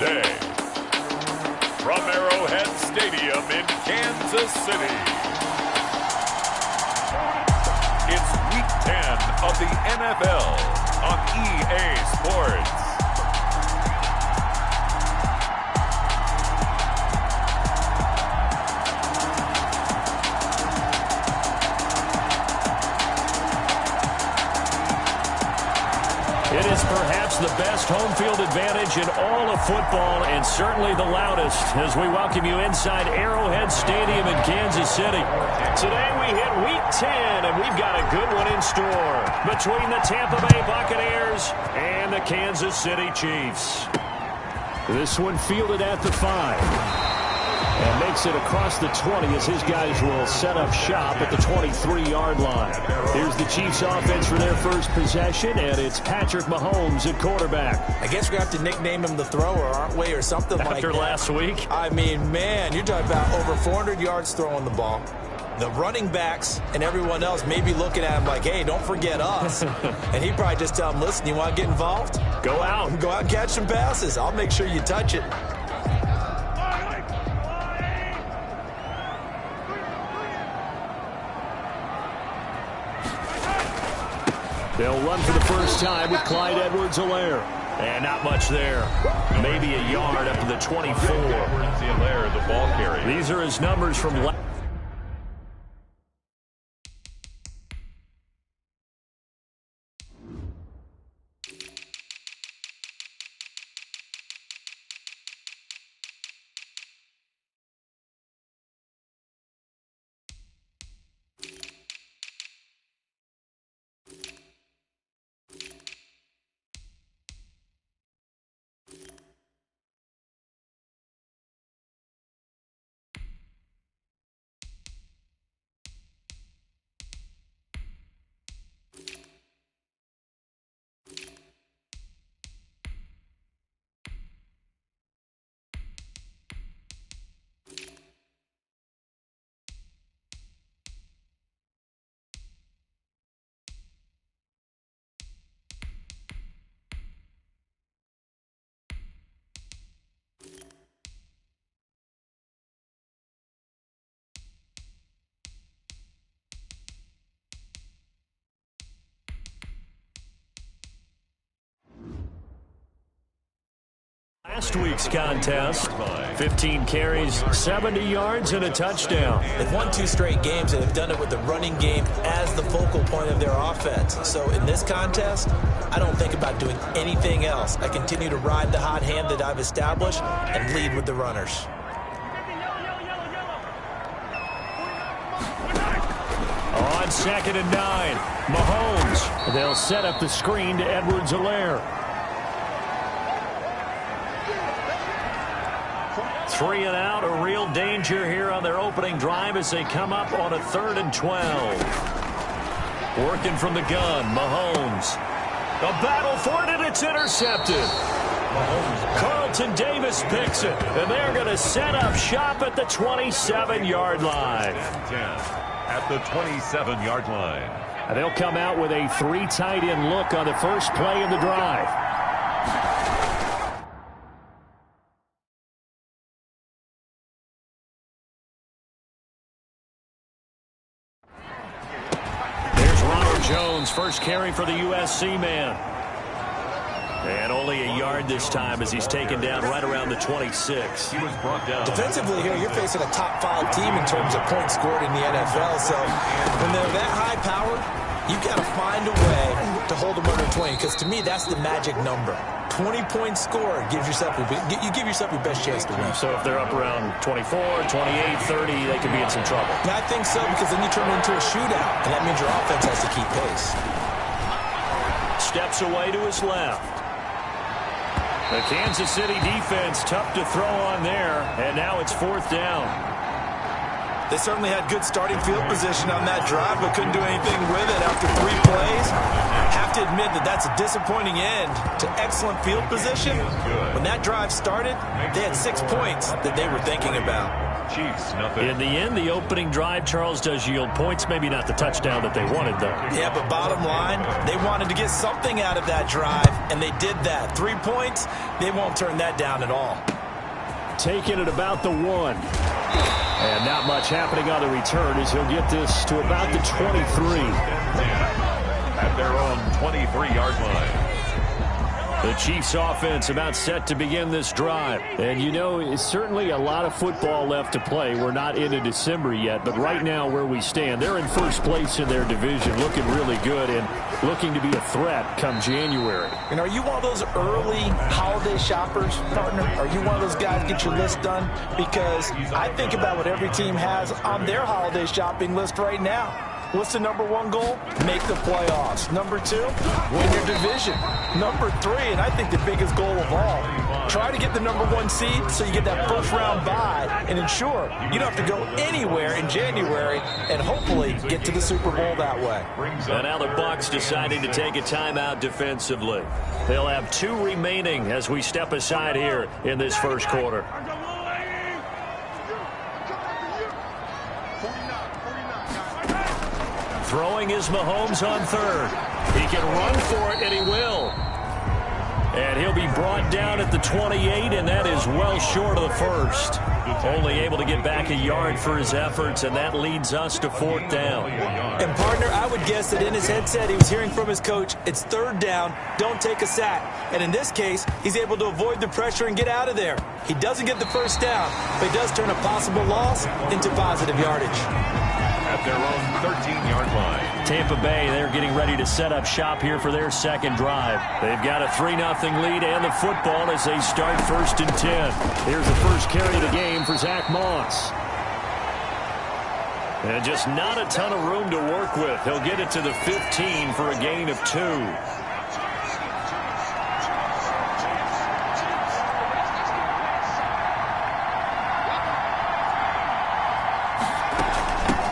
USA. From Arrowhead Stadium in Kansas City, it's Week 10 of the NFL on EA Sports. It is perhaps the best home field advantage in all of football, and certainly the loudest, as we welcome you inside Arrowhead Stadium in Kansas City. Today we hit Week 10, and we've got a good one in store between the Tampa Bay Buccaneers and the Kansas City Chiefs. This one fielded at the 5. And makes it across the 20 as his guys will set up shop at the 23-yard line. Here's the Chiefs offense for their first possession, and it's Patrick Mahomes at quarterback. I guess we have to nickname him the thrower, aren't we, or something like that. After last week? I mean, man, you're talking about over 400 yards throwing the ball. The running backs and everyone else may be looking at him like, hey, don't forget us. And he'd probably just tell them, listen, you want to get involved? Go out. Go out and catch some passes. I'll make sure you touch it. They'll run for the first time with Clyde Edwards-Helaire. And not much there. Maybe a yard up to the 24. Edwards-Helaire, the ball carrier. These are his numbers from last. Last week's contest, 15 carries, 70 yards, and a touchdown. They've won 2 straight games, and they've done it with the running game as the focal point of their offense. So in this contest, I don't think about doing anything else. I continue to ride the hot hand that I've established and lead with the runners. On 2nd and 9, Mahomes. They'll set up the screen to Edwards-Helaire. 3 and out, a real danger here on their opening drive as they come up on a 3rd and 12. Working from the gun, Mahomes. A battle for it, and it's intercepted. Carlton Davis picks it, and they're going to set up shop at the 27-yard line. At the 27-yard line. And they'll come out with a 3 tight end look on the first play of the drive. Jones, first carry for the USC man. And only a yard this time as he's taken down right around the 26. He was brought down. Defensively here, you're facing a top-5 team in terms of points scored in the NFL. So when they're that high-powered, you've got to find a way to hold them under 20. Because to me, that's the magic number. 20 points scored gives yourself you give yourself your best chance to win. So if they're up around 24, 28, 30, they could be in some trouble. I think so, because then you turn it into a shootout, and that means your offense has to keep pace. Steps away to his left. The Kansas City defense tough to throw on there, and now it's 4th down. They certainly had good starting field position on that drive, but couldn't do anything with it after 3 plays. Have to admit that that's a disappointing end to excellent field position. When that drive started, they had 6 points that they were thinking about. Chiefs, nothing. In the end, the opening drive, Charles, does yield points. Maybe not the touchdown that they wanted, though. Yeah, but bottom line, they wanted to get something out of that drive, and they did that. 3 points, they won't turn that down at all. Taking it about the 1. And not much happening on the return as he'll get this to about the 23. At their own 23-yard line. The Chiefs offense about set to begin this drive. And you know, it's certainly a lot of football left to play. We're not into December yet, but right now where we stand, they're in first place in their division, looking really good and looking to be a threat come January. And are you one of those early holiday shoppers, partner? Are you one of those guys get your list done? Because I think about what every team has on their holiday shopping list right now. What's the number 1 goal? Make the playoffs. Number 2, win your division. Number 3, and I think the biggest goal of all, try to get the number 1 seed so you get that first-round bye and ensure you don't have to go anywhere in January and hopefully get to the Super Bowl that way. And now the Bucs deciding to take a timeout defensively. They'll have 2 remaining as we step aside here in this first quarter. Throwing is Mahomes on third. He can run for it, and he will. And he'll be brought down at the 28, and that is well short of the first. Only able to get back a yard for his efforts, and that leads us to 4th down. And, partner, I would guess that in his headset he was hearing from his coach, it's 3rd down, don't take a sack. And in this case, he's able to avoid the pressure and get out of there. He doesn't get the first down, but he does turn a possible loss into positive yardage. At their own 13-yard line. Tampa Bay, they're getting ready to set up shop here for their second drive. They've got a 3-0 lead and the football as they start 1st and 10. Here's the first carry of the game for Zach Moss. And just not a ton of room to work with. He'll get it to the 15 for a gain of 2.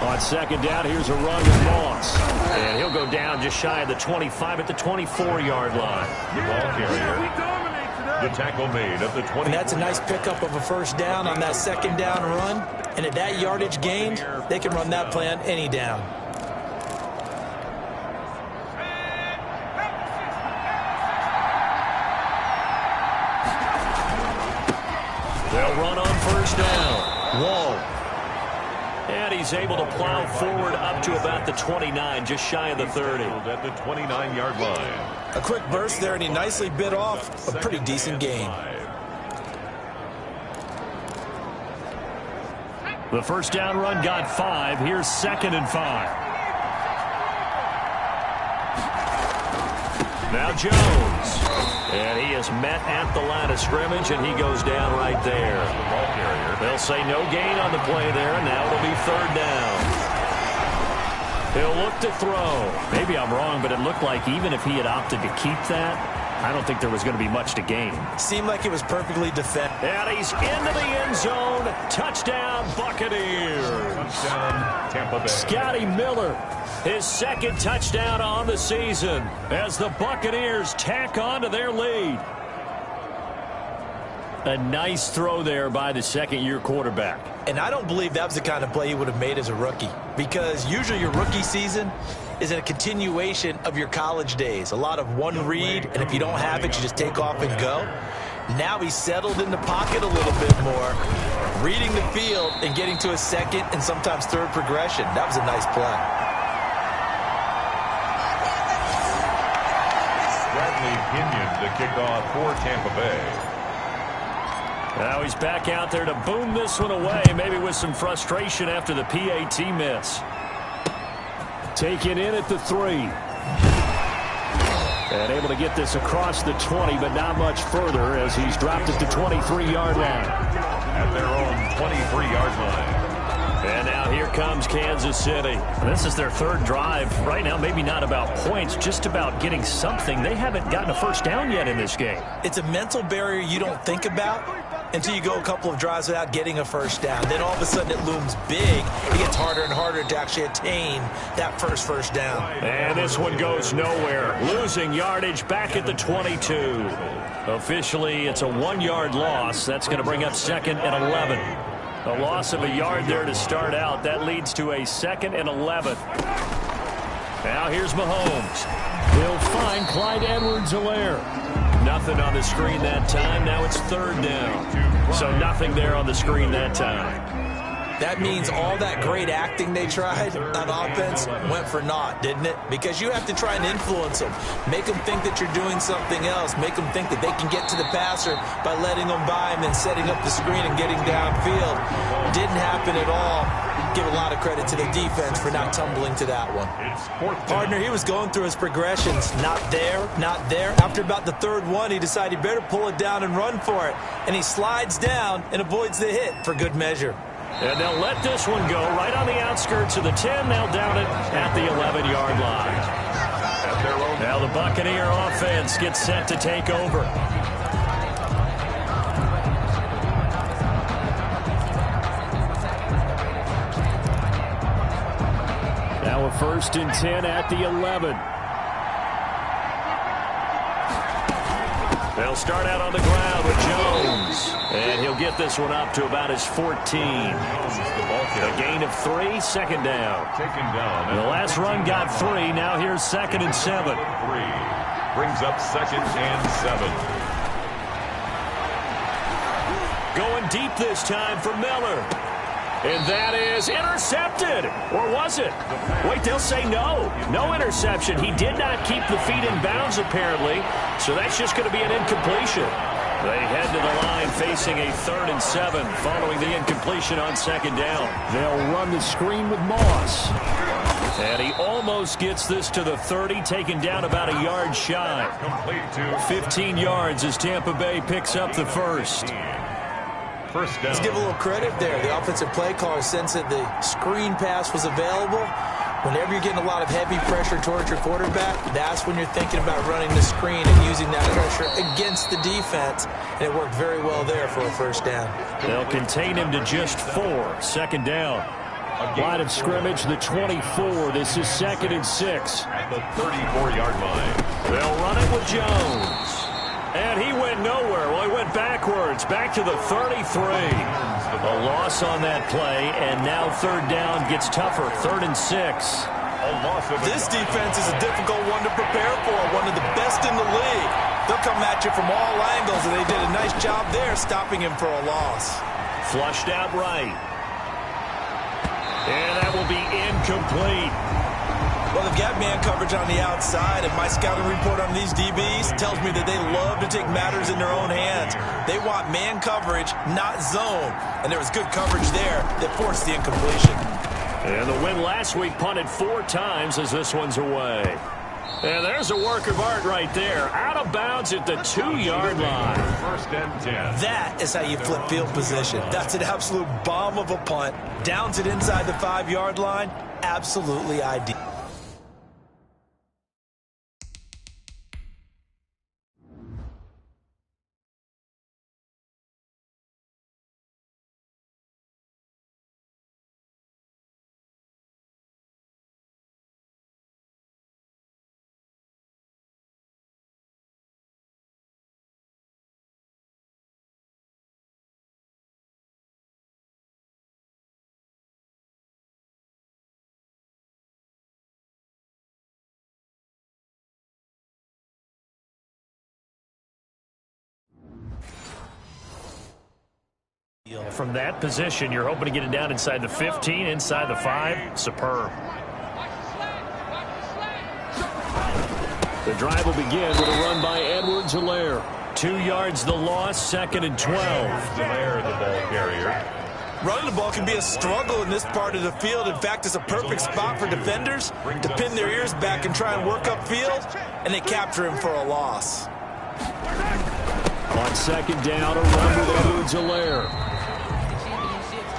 On 2nd down, here's a run with Moss. And he'll go down just shy of the 25 at the 24-yard line. The ball carrier. The tackle made at the 20. And that's a nice pickup of a first down on that 2nd down run. And at that yardage gained, they can run that play on any down. They'll run on 1st down. Wall. And he's able to plow forward up to about the 29, just shy of the 30. At the 29-yard line. A quick burst there, and he nicely bit off a pretty decent gain. The first down run got 5. Here's 2nd and 5. Now Jones. And he is met at the line of scrimmage, and he goes down right there. The ball carrier. They'll say no gain on the play there, and now it'll be 3rd down. He'll look to throw. Maybe I'm wrong, but it looked like even if he had opted to keep that, I don't think there was going to be much to gain. Seemed like it was perfectly defended. And he's into the end zone. Touchdown, Buccaneers. Touchdown, Tampa Bay. Scotty Miller, his 2nd touchdown on the season as the Buccaneers tack on to their lead. A nice throw there by the 2nd-year quarterback. And I don't believe that was the kind of play he would have made as a rookie, because usually your rookie season is a continuation of your college days. A lot of one read, and if you don't have it, you just take off and go. Now he's settled in the pocket a little bit more, reading the field and getting to a 2nd and sometimes 3rd progression. That was a nice play. Bradley Pinion to kick off for Tampa Bay. Now he's back out there to boom this one away, maybe with some frustration after the PAT miss. Taken in at the 3. And able to get this across the 20, but not much further as he's dropped at the 23-yard line. At their own 23-yard line. And now here comes Kansas City. This is their 3rd drive. Right now, maybe not about points, just about getting something. They haven't gotten a first down yet in this game. It's a mental barrier you don't think about until you go a couple of drives without getting a first down. Then all of a sudden it looms big. It gets harder and harder to actually attain that first down. And this one goes nowhere. Losing yardage back at the 22. Officially, it's a 1-yard loss. That's going to bring up 2nd and 11. A loss of a yard there to start out. That leads to a 2nd and 11. Now here's Mahomes. He'll find Clyde Edwards-Helaire. Nothing on the screen that time. Now it's 3rd down. So nothing there on the screen that time. That means all that great acting they tried on offense went for naught, didn't it? Because you have to try and influence them. Make them think that you're doing something else. Make them think that they can get to the passer by letting them by and then setting up the screen and getting downfield. Didn't happen at all. Give a lot of credit to the defense for not tumbling to that one. Partner, he was going through his progressions. Not there, not there. After about the 3rd one, he decided he better pull it down and run for it. And he slides down and avoids the hit for good measure. And they'll let this one go right on the outskirts of the 10. They'll down it at the 11-yard line. Now the Buccaneer offense gets set to take over. Now a 1st and 10 at the 11. They'll start out on the ground with Jones. And he'll get this one up to about his 14. A gain of 3, 2nd down. The last run got 3. Now here's 2nd and 7. 3 brings up 2nd and 7. Going deep this time for Miller. And that is intercepted. Or was it? Wait, they'll say no. No interception. He did not keep the feet in bounds, apparently. So that's just going to be an incompletion. They head to the line facing a 3rd and 7 following the incompletion on 2nd down. They'll run the screen with Moss. And he almost gets this to the 30, taken down about a yard shy. 15 yards as Tampa Bay picks up the 1st. Let's give a little credit there. The offensive play caller sensed that the screen pass was available. Whenever you're getting a lot of heavy pressure towards your quarterback, that's when you're thinking about running the screen and using that pressure against the defense. And it worked very well there for a 1st down. They'll contain him to just 4. 2nd down. Line of scrimmage, the 24. This is 2nd and 6. At the 34-yard line. They'll run it with Jones. And he went nowhere. Well, he went backwards, back to the 33. A loss on that play, and now 3rd down gets tougher, 3rd and 6. This defense is a difficult one to prepare for, one of the best in the league. They'll come at you from all angles, and they did a nice job there stopping him for a loss. Flushed out right. And that will be incomplete. Well, they've got man coverage on the outside, and my scouting report on these DBs tells me that they love to take matters in their own hands. They want man coverage, not zone. And there was good coverage there that forced the incompletion. And the win last week punted 4 times as this one's away. And there's a work of art right there. Out of bounds at the 2-yard line. 1st and 10. That is how you flip field position. That's an absolute bomb of a punt. Downs it inside the 5-yard line. Absolutely ideal. From that position, you're hoping to get it down inside the 15, inside the 5. Superb. The drive will begin with a run by Edwards-Helaire. 2 yards the loss, 2nd and 12. Helaire, the ball carrier. Running the ball can be a struggle in this part of the field. In fact, it's a perfect spot for defenders to pin their ears back and try and work upfield, and they capture him for a loss. On 2nd down, a run with Edwards-Helaire.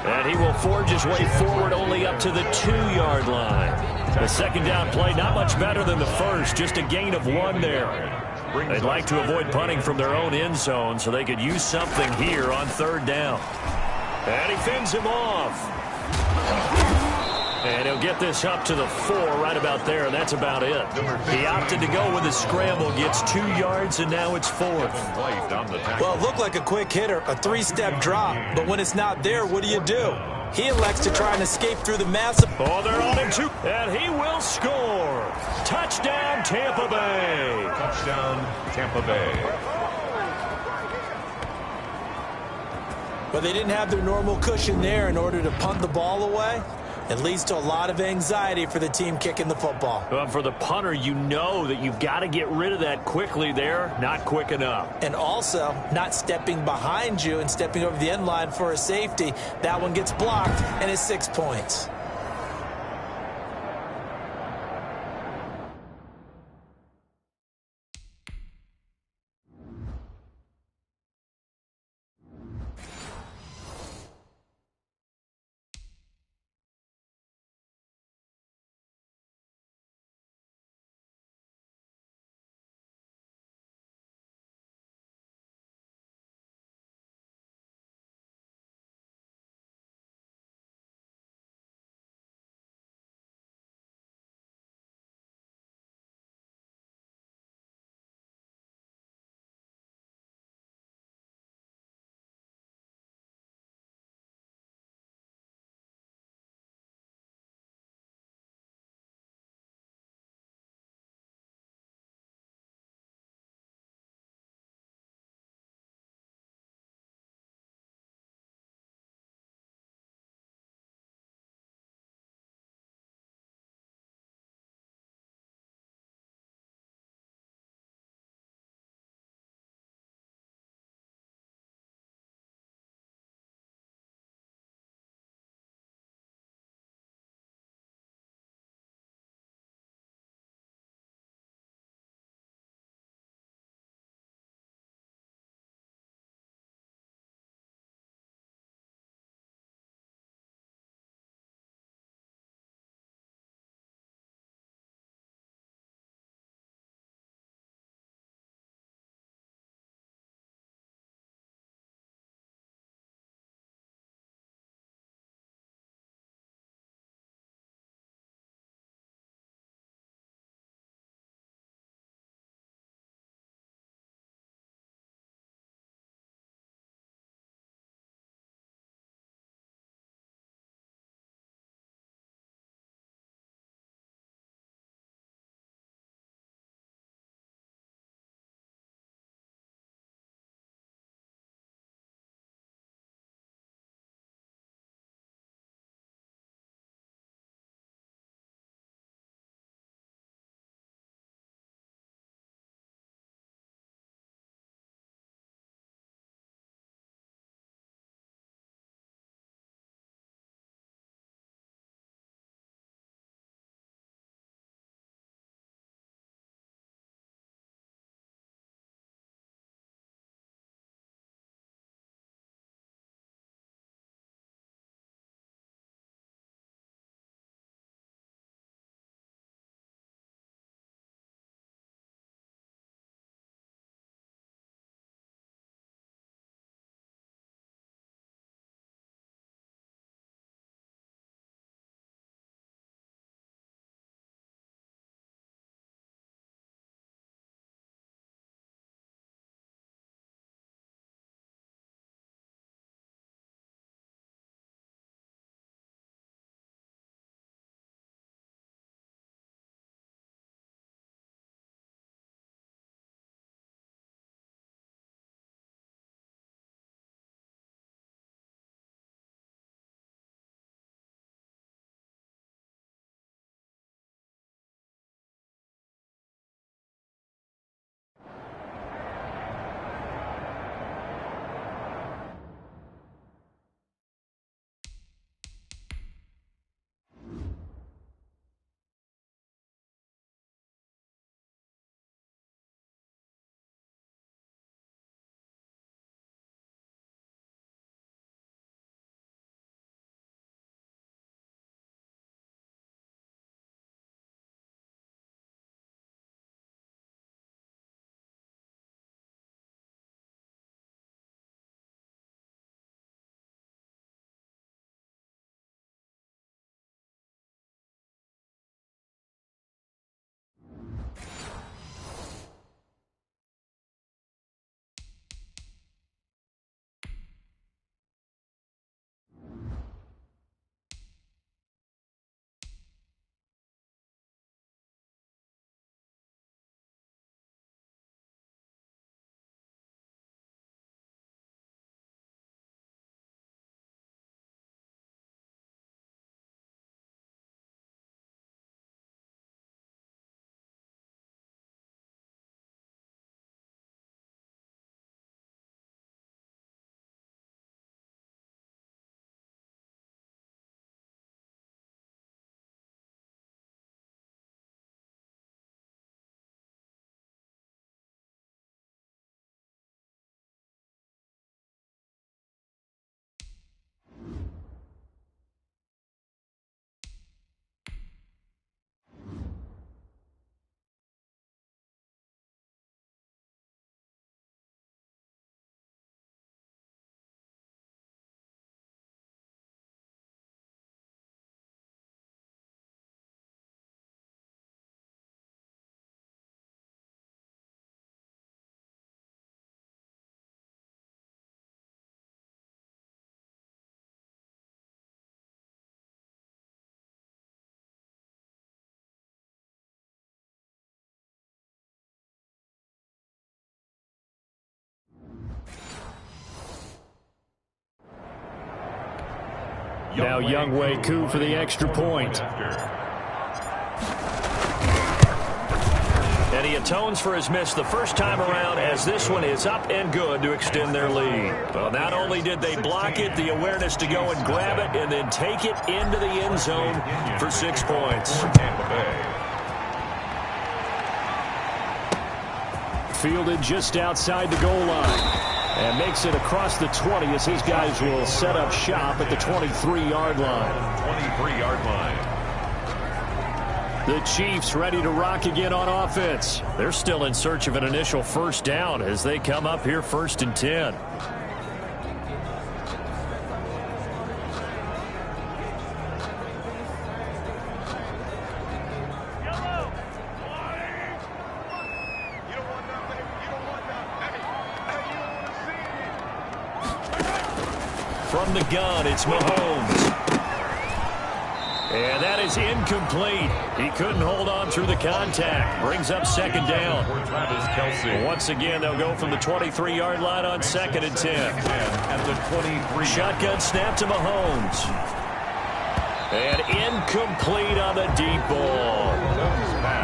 And he will forge his way forward only up to the 2-yard line. The 2nd down play, not much better than the first, just a gain of 1 there. They'd like to avoid punting from their own end zone so they could use something here on 3rd down. And he fends him off. And he'll get this up to the 4 right about there, and that's about it. He opted to go with the scramble, gets 2 yards, and now it's 4th. Well, it looked like a quick hitter, a 3-step drop, but when it's not there, what do? He elects to try and escape through the massive... Oh, they're on him, too. And he will score. Touchdown, Tampa Bay. Touchdown, Tampa Bay. But they didn't have their normal cushion there in order to punt the ball away. It leads to a lot of anxiety for the team kicking the football. Well, for the punter, you know that you've got to get rid of that quickly there. Not quick enough. And also, not stepping behind you and stepping over the end line for a safety. That one gets blocked, and it's 6 points. Now Youngway Koo for the extra point. And he atones for his miss the first time around, as this one is up and good to extend their lead. Well, not only did they block it, the awareness to go and grab it and then take it into the end zone for 6 points. Fielded just outside the goal line. And makes it across the 20 as his guys will set up shop at the 23-yard line. 23-yard line. The Chiefs ready to rock again on offense. They're still in search of an initial first down as they come up here 1st and 10. From the gun, it's Mahomes. And that is incomplete. He couldn't hold on through the contact. Brings up 2nd down. Once again, they'll go from the 23-yard line on 2nd and 10. At the 23. Shotgun snap to Mahomes. And incomplete on the deep ball.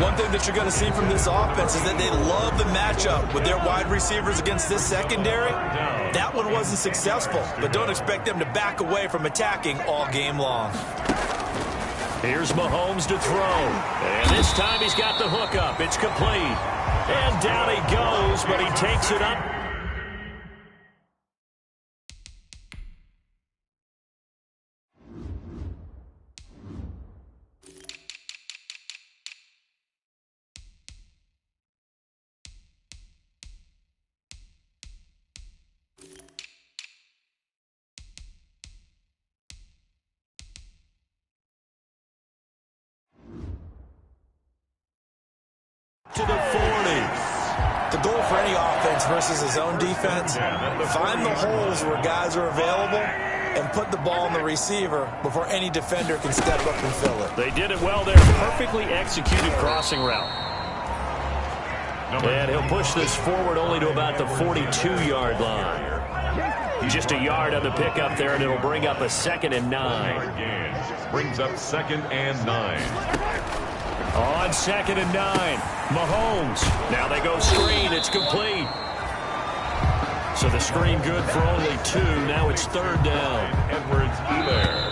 One thing that you're going to see from this offense is that they love the matchup with their wide receivers against this secondary. That one wasn't successful, but don't expect them to back away from attacking all game long. Here's Mahomes to throw. And this time he's got the hook up. It's complete. And down he goes, but he takes it up. To the 40. The goal for any offense versus his own defense, find the holes where guys are available and put the ball on the receiver before any defender can step up and fill it. They did it well there. Perfectly executed crossing route. And he'll push this forward only to about the 42-yard line. Just a yard on the pickup there, and it'll bring up a 2nd and 9. Brings up 2nd and 9. On 2nd and 9, Mahomes. Now they go screen. It's complete. So the screen good for only 2. Now it's 3rd down. Edwards-Helaire.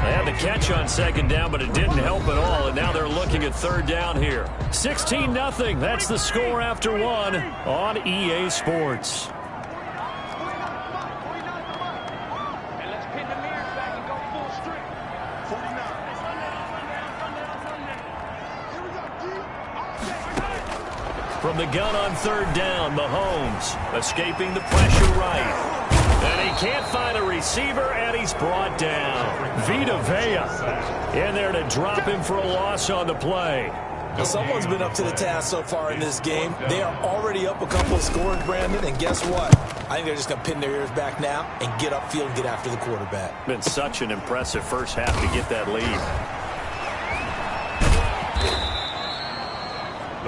They had the catch on 2nd down, but it didn't help at all. And now they're looking at 3rd down here. 16-0. That's the score after 1 on EA Sports. From the gun on 3rd down, Mahomes escaping the pressure right. And he can't find a receiver, and he's brought down. Vita Vea in there to drop him for a loss on the play. Well, someone's been up to the task so far in this game. They are already up a couple of scores, Brandon, and guess what? I think they're just going to pin their ears back now and get upfield and get after the quarterback. Been such an impressive first half to get that lead.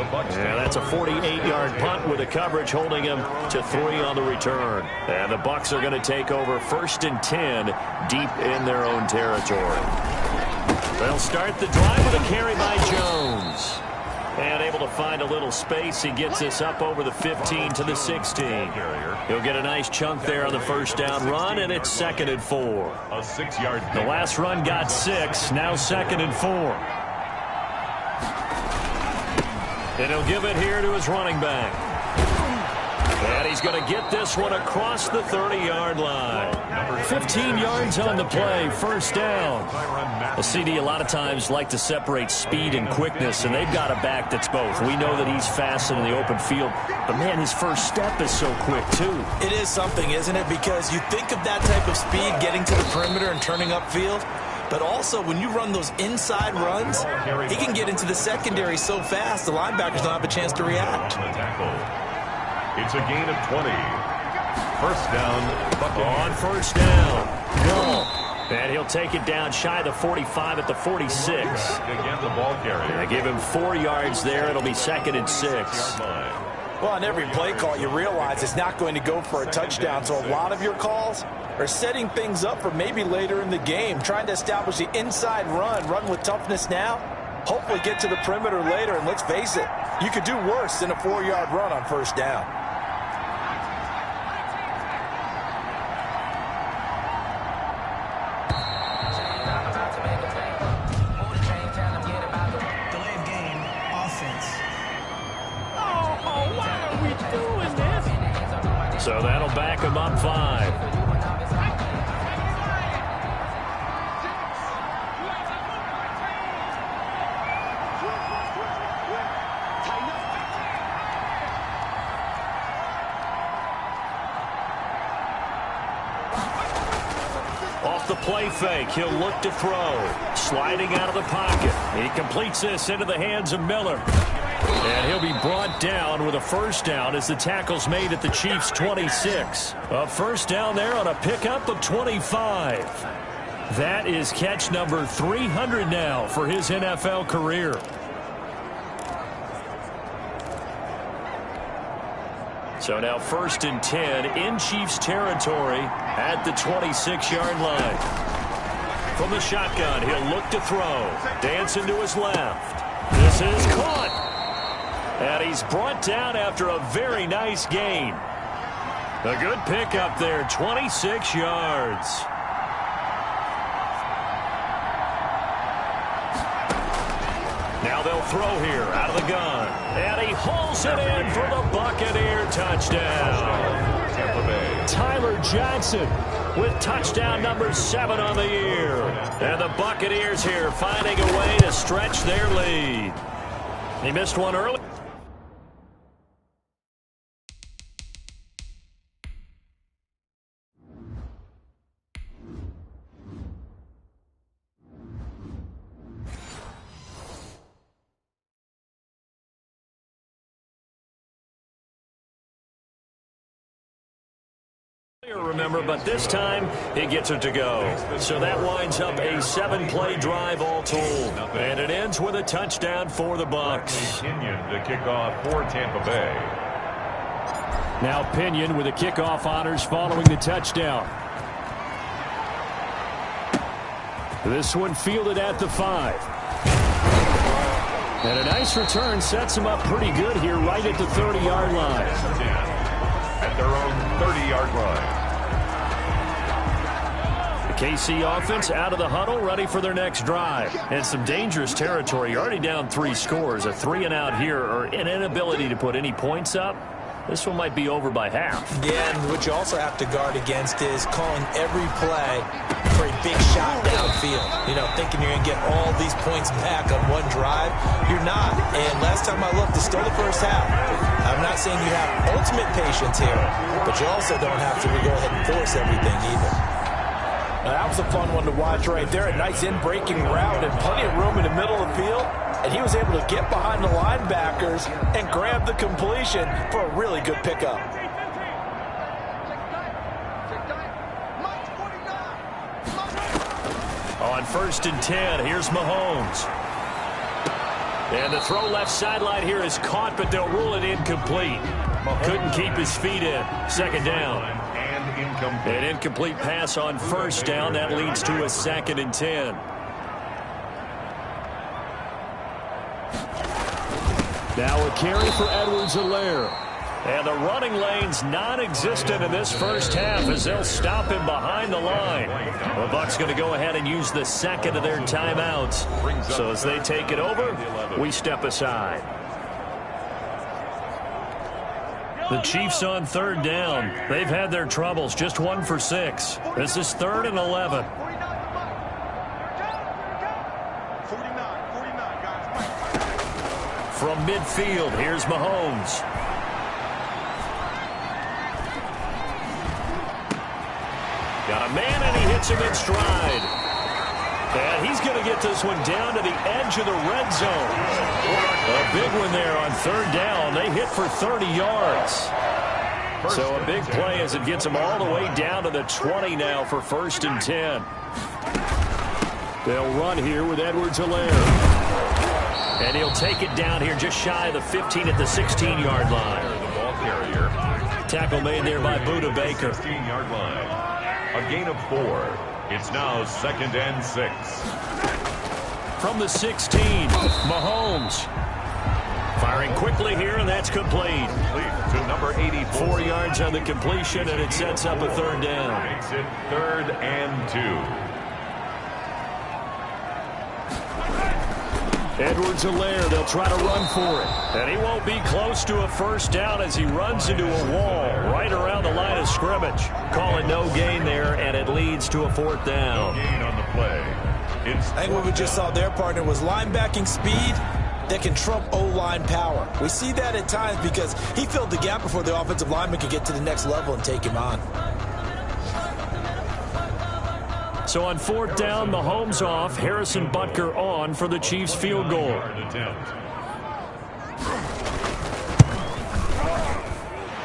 Yeah, that's a 48-yard punt with a coverage holding him to 3 on the return. And the Bucs are going to take over 1st and 10 deep in their own territory. They'll start the drive with a carry by Jones. And able to find a little space. He gets this up over the 15 to the 16. He'll get a nice chunk there on the 1st down run, and it's 2nd and 4. A 6-yard. The last run got 6, now 2nd and 4. And he'll give it here to his running back. And he's going to get this one across the 30-yard line. 15 yards on the play, 1st down. Well, CD a lot of times like to separate speed and quickness, and they've got a back that's both. We know that he's fast in the open field, but, man, his first step is so quick, too. It is something, isn't it? Because you think of that type of speed getting to the perimeter and turning upfield, but also when you run those inside runs, he can get into the secondary so fast the linebackers don't have a chance to react. It's a gain of 20. 1st down. On 1st down. And he'll take it down shy of the 45 at the 46. Again, the ball carrier. I give him 4 yards there. It'll be 2nd and 6. Well, on every play call, you realize it's not going to go for a touchdown, so a lot of your calls are setting things up for maybe later in the game, trying to establish the inside run with toughness now, hopefully get to the perimeter later, and let's face it, you could do worse than a 4-yard run on first down. So that'll back him up 5. Off the play fake, he'll look to throw. Sliding out of the pocket. He completes this into the hands of Miller. And he'll be brought down with a first down as the tackle's made at the Chiefs' 26. A first down there on a pickup of 25. That is catch number 300 now for his NFL career. So now 1st and 10 in Chiefs territory at the 26-yard line. From the shotgun, he'll look to throw. Dancing to his left. This is caught. And he's brought down after a very nice gain. A good pickup there, 26 yards. Now they'll throw here out of the gun. And he hauls it in for the Buccaneer touchdown. Tyler Johnson with touchdown number 7 on the year. And the Buccaneers here finding a way to stretch their lead. He missed one early. Remember, but this time he gets it to go. So that winds up a 7-play drive all told. And it ends with a touchdown for the Bucs. Pinion to kick off for Tampa Bay. Now Pinion with the kickoff honors following the touchdown. This one fielded at the 5. And a nice return sets him up pretty good here right at the 30-yard line. At their own 30-yard line. KC offense out of the huddle, ready for their next drive. And some dangerous territory. You're already down 3 scores. A 3-and-out here, or an inability to put any points up. This one might be over by half. Yeah, and what you also have to guard against is calling every play for a big shot downfield. You know, thinking you're going to get all these points back on one drive. You're not. And last time I looked, it's still the first half. I'm not saying you have ultimate patience here, but you also don't have to go ahead and force everything either. Now, that was a fun one to watch right there. A nice in-breaking route and plenty of room in the middle of the field. And he was able to get behind the linebackers and grab the completion for a really good pickup. On 1st and 10, here's Mahomes. And the throw left sideline here is caught, but they'll rule it incomplete. Couldn't keep his feet in. 2nd down. An incomplete pass on 1st down. That leads to a 2nd and 10. Now a carry for Edwards-Helaire. And the running lane's non-existent in this first half as they'll stop him behind the line. The Bucs going to go ahead and use the 2nd of their timeouts. So as they take it over, we step aside. The Chiefs on 3rd down. They've had their troubles, just 1 for 6. This is 3rd and 11. From midfield, here's Mahomes. Got a man, and he hits him in stride. And he's going to get this one down to the edge of the red zone. A big one there on 3rd down. They hit for 30 yards. So a big play as it gets them all the way down to the 20 now for 1st and 10. They'll run here with Edwards-Helaire. And he'll take it down here just shy of the 15 at the 16-yard line. Tackle made there by Buda Baker. 16-yard line. A gain of 4. It's now 2nd and 6. From the 16, Mahomes. Firing quickly here, and that's complete. To number 84. 4 yards on the completion, and it sets up a 3rd down. Makes it 3rd and 2. Edwards-Helaire, they'll try to run for it. And he won't be close to a 1st down as he runs into a wall right around the line of scrimmage. Call it no gain there, and it leads to a 4th down. No gain on the play. I think what we just saw there, partner, was linebacking speed that can trump O-line power. We see that at times because he filled the gap before the offensive lineman could get to the next level and take him on. So on 4th down, Mahomes off, Harrison Butker on for the Chiefs field goal.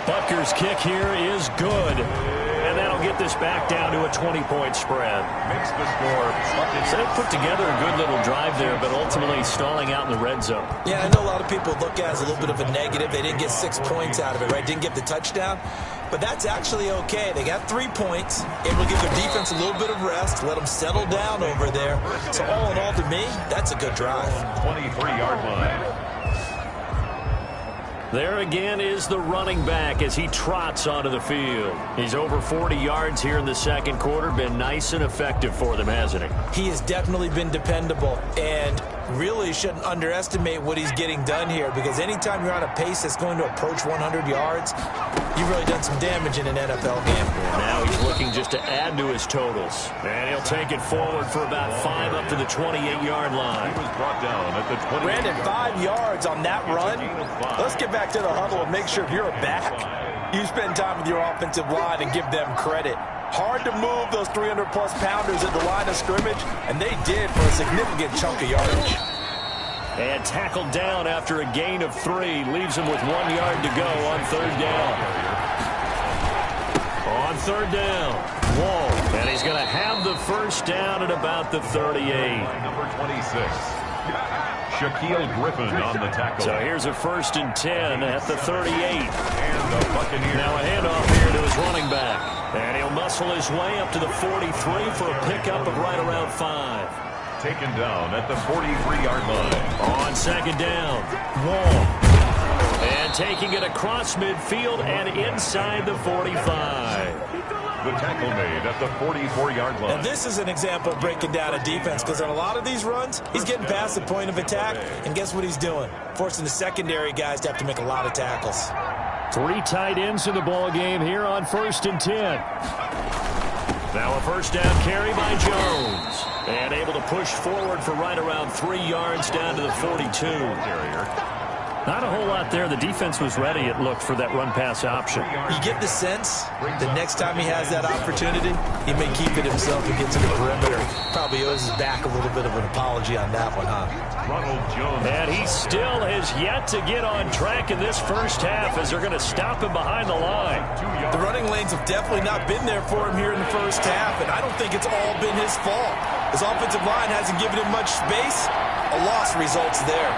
Butker's kick here is good. And that'll get this back down to a 20-point spread. Makes the score. So they put together a good little drive there, but ultimately stalling out in the red zone. Yeah, I know a lot of people look at it as a little bit of a negative. They didn't get 6 points out of it, right? Didn't get the touchdown. But that's actually okay. They got 3 points. Able to give their defense a little bit of rest, let them settle down over there. So all in all, to me, that's a good drive. 23-yard line. There again is the running back as he trots onto the field. He's over 40 yards here in the 2nd quarter. Been nice and effective for them, hasn't he? He has definitely been dependable, and really shouldn't underestimate what he's getting done here, because anytime you're on a pace that's going to approach 100 yards, you've really done some damage in an NFL game. And now he's looking just to add to his totals. And he'll take it forward for about 5 up to the 28-yard line. He was brought down at the 28. Brandon, 5 yards on that run. Let's get back to the huddle and make sure if you're a back, you spend time with your offensive line and give them credit. Hard to move those 300-plus pounders at the line of scrimmage, and they did for a significant chunk of yardage. And tackled down after a gain of 3. Leaves him with 1 yard to go on 3rd down. On 3rd down, Wall. And he's going to have the 1st down at about the 38. Number 26. Shaquille Griffin on the tackle. So here's a 1st and 10 at the 38. And the Buccaneers. Now a handoff here to his running back. And he'll muscle his way up to the 43 for a pickup of right around 5. Taken down at the 43-yard line. On 2nd down, Wall. And taking it across midfield and inside the 45. The tackle made at the 44-yard line. Now this is an example of breaking down a defense, because on a lot of these runs, he's getting past the point of attack, and guess what he's doing? Forcing the secondary guys to have to make a lot of tackles. 3 tight ends in the ball game here on 1st and 10. Now a 1st down carry by Jones. And able to push forward for right around 3 yards down to the 42. Not a whole lot there. The defense was ready, it looked, for that run-pass option. You get the sense the next time he has that opportunity, he may keep it himself and get to the perimeter. Probably owes his back a little bit of an apology on that one, huh? Ronald Jones. And he still has yet to get on track in this 1st half as they're going to stop him behind the line. The running lanes have definitely not been there for him here in the 1st half, and I don't think it's all been his fault. His offensive line hasn't given him much space. A loss results there.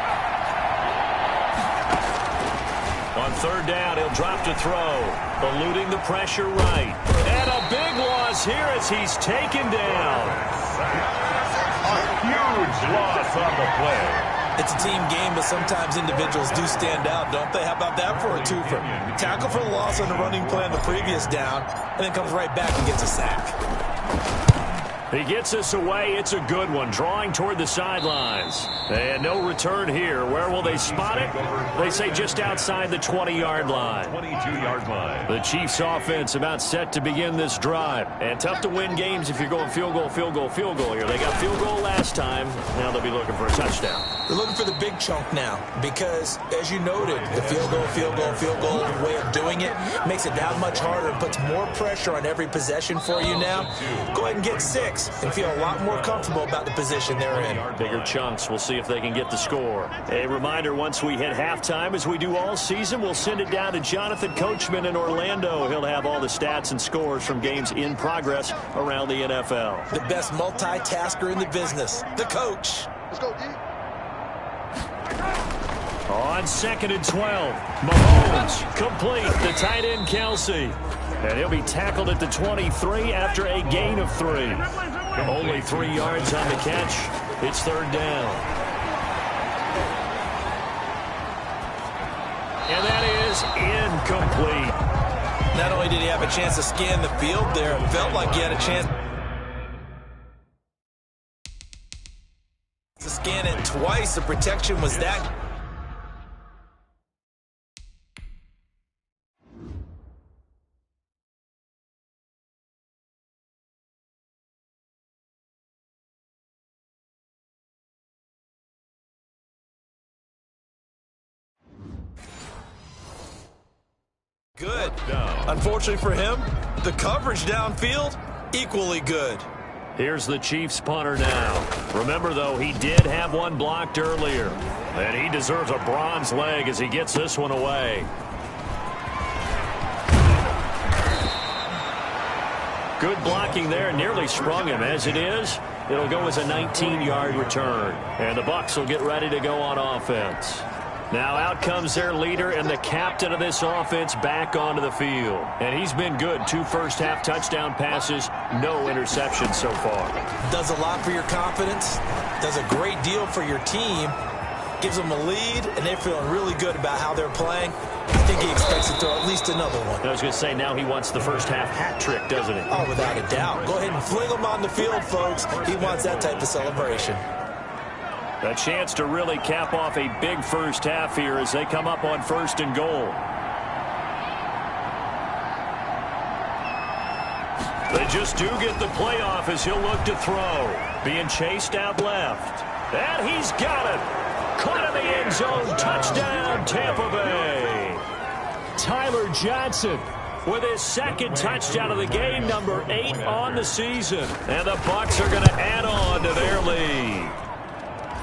On 3rd down, he'll drop to throw, eluding the pressure right. And a big loss here as he's taken down. A huge loss on the play. It's a team game, but sometimes individuals do stand out, don't they? How about that for a twofer? Tackle for the loss on the running play on the previous down, and then comes right back and gets a sack. He gets us away. It's a good one, drawing toward the sidelines. And no return here. Where will they spot it? They say just outside the 20-yard line. 22-yard line. The Chiefs offense about set to begin this drive. And tough to win games if you're going field goal, field goal, field goal here. They got field goal last time. Now they'll be looking for a touchdown. They're looking for the big chunk now because, as you noted, the field goal, way of doing it makes it that much harder and puts more pressure on every possession for you now. Go ahead and get 6 and feel a lot more comfortable about the position they're in. Bigger chunks. We'll see if they can get the score. A reminder, once we hit halftime, as we do all season, we'll send it down to Jonathan Coachman in Orlando. He'll have all the stats and scores from games in progress around the NFL. The best multitasker in the business, the coach. Let's go, D. On 2nd and 12, Mahomes complete the tight end Kelsey. And he'll be tackled at the 23 after a gain of 3. Only 3 yards on the catch. It's 3rd down. And that is incomplete. Not only did he have a chance to scan the field there, it felt like he had a chance to scan it twice. The protection was that. Good. Unfortunately for him, the coverage downfield, equally good. Here's the Chiefs punter now. Remember, though, he did have one blocked earlier. And he deserves a bronze leg as he gets this one away. Good blocking there, nearly sprung him. As it is, it'll go as a 19-yard return. And the Bucs will get ready to go on offense. Now out comes their leader and the captain of this offense back onto the field. And he's been good. 2 first-half touchdown passes, no interceptions so far. Does a lot for your confidence, does a great deal for your team, gives them a lead, and they're feeling really good about how they're playing. I think he expects to throw at least another one. I was going to say, now he wants the first-half hat trick, doesn't he? Oh, without a doubt. Go ahead and fling him on the field, folks. He wants that type of celebration. A chance to really cap off a big first half here as they come up on 1st and goal. They just do get the playoff as he'll look to throw. Being chased out left. And he's got it. Caught in the end zone. Touchdown, Tampa Bay. Tyler Johnson with his 2nd touchdown of the game, number 8 on the season. And the Bucs are going to add on to their lead.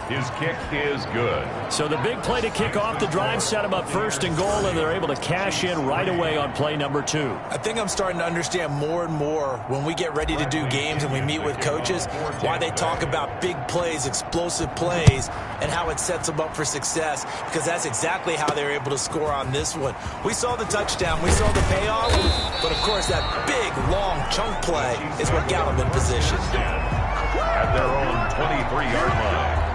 His kick is good. So the big play to kick off the drive set them up 1st and goal, and they're able to cash in right away on play number 2. I think I'm starting to understand more and more when we get ready to do games and we meet with coaches why they talk about big plays, explosive plays, and how it sets them up for success, because that's exactly how they're able to score on this one. We saw the touchdown, we saw the payoff, but of course that big, long chunk play is what got them in position. At their own 23-yard line.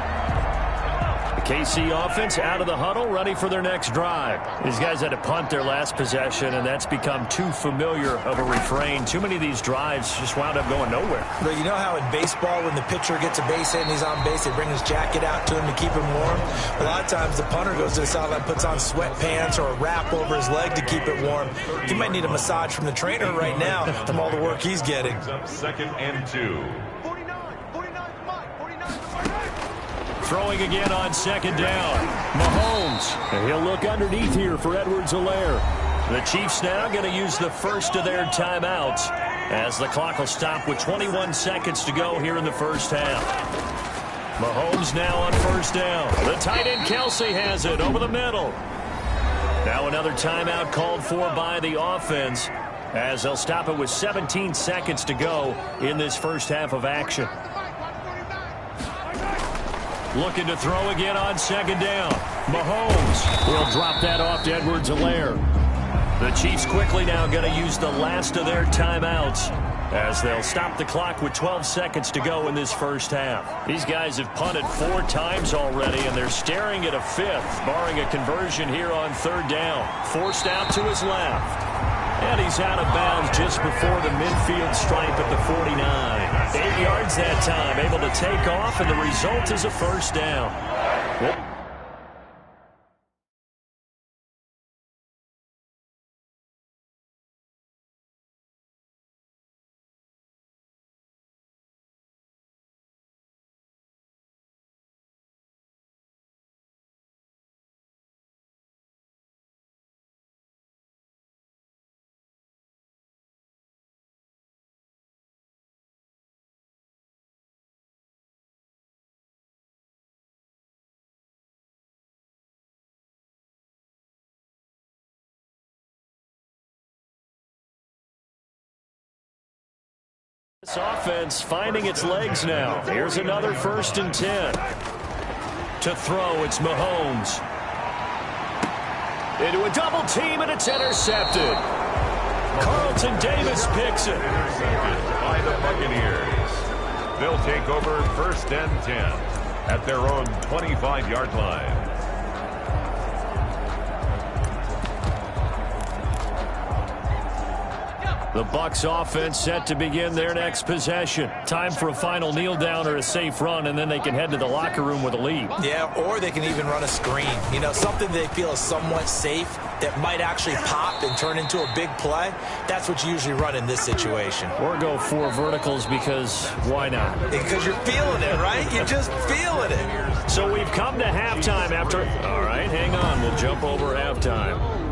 KC offense out of the huddle, ready for their next drive. These guys had to punt their last possession, and that's become too familiar of a refrain. Too many of these drives just wound up going nowhere. But you know how in baseball, when the pitcher gets a base hit and he's on base, they bring his jacket out to him to keep him warm? A lot of times the punter goes to the sideline, puts on sweatpants or a wrap over his leg to keep it warm. He might need a massage from the trainer right now from all the work he's getting. 2nd and 2. Throwing again on 2nd down. Mahomes. And he'll look underneath here for Edwards-Helaire. The Chiefs now going to use the first of their timeouts as the clock will stop with 21 seconds to go here in the first half. Mahomes now on 1st down. The tight end Kelsey has it over the middle. Now another timeout called for by the offense as they'll stop it with 17 seconds to go in this first half of action. Looking to throw again on 2nd down. Mahomes will drop that off to Edwards-Helaire. The Chiefs quickly now going to use the last of their timeouts as they'll stop the clock with 12 seconds to go in this first half. These guys have punted 4 times already, and they're staring at a 5th, barring a conversion here on 3rd down. Forced out to his left. And he's out of bounds just before the midfield stripe at the 49. 8 yards that time, able to take off, and the result is a 1st down. Well, this offense finding its legs now. Here's another 1st and 10. To throw, it's Mahomes. Into a double team, and it's intercepted. Carlton Davis picks it. Intercepted by the Buccaneers. They'll take over 1st and 10 at their own 25-yard line. The Bucs offense set to begin their next possession. Time for a final kneel down or a safe run, and then they can head to the locker room with a lead. Yeah, or they can even run a screen. You know, something they feel is somewhat safe that might actually pop and turn into a big play. That's what you usually run in this situation. Or go 4 verticals because why not? Because you're feeling it, right? You're just feeling it. So we've come to halftime after... All right, hang on. We'll jump over halftime.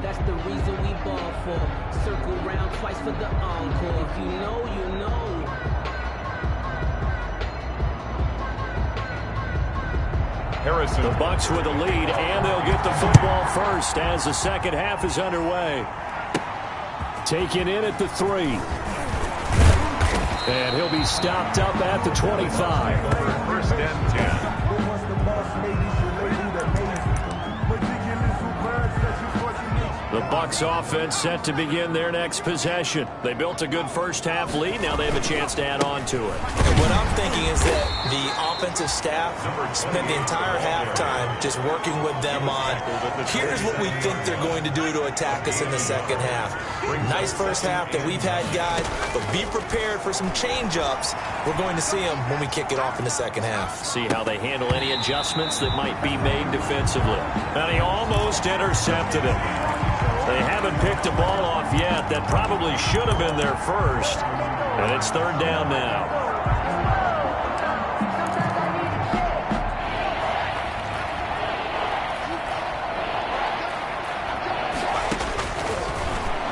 That's the reason we ball for. Circle round twice for the encore. If you know, you know. Harrison. The Bucs with a lead, and they'll get the football first as the second half is underway. Taken in at the 3. And he'll be stopped up at the 25. 1st and 10. The Bucs offense set to begin their next possession. They built a good first half lead. Now they have a chance to add on to it. What I'm thinking is that the offensive staff spent the entire halftime just working with them on, here's what we think they're going to do to attack us in the second half. Nice first half that we've had, guys, but be prepared for some change-ups. We're going to see them when we kick it off in the second half. See how they handle any adjustments that might be made defensively. And he almost intercepted it. They haven't picked a ball off yet. That probably should have been their first. And it's 3rd down now.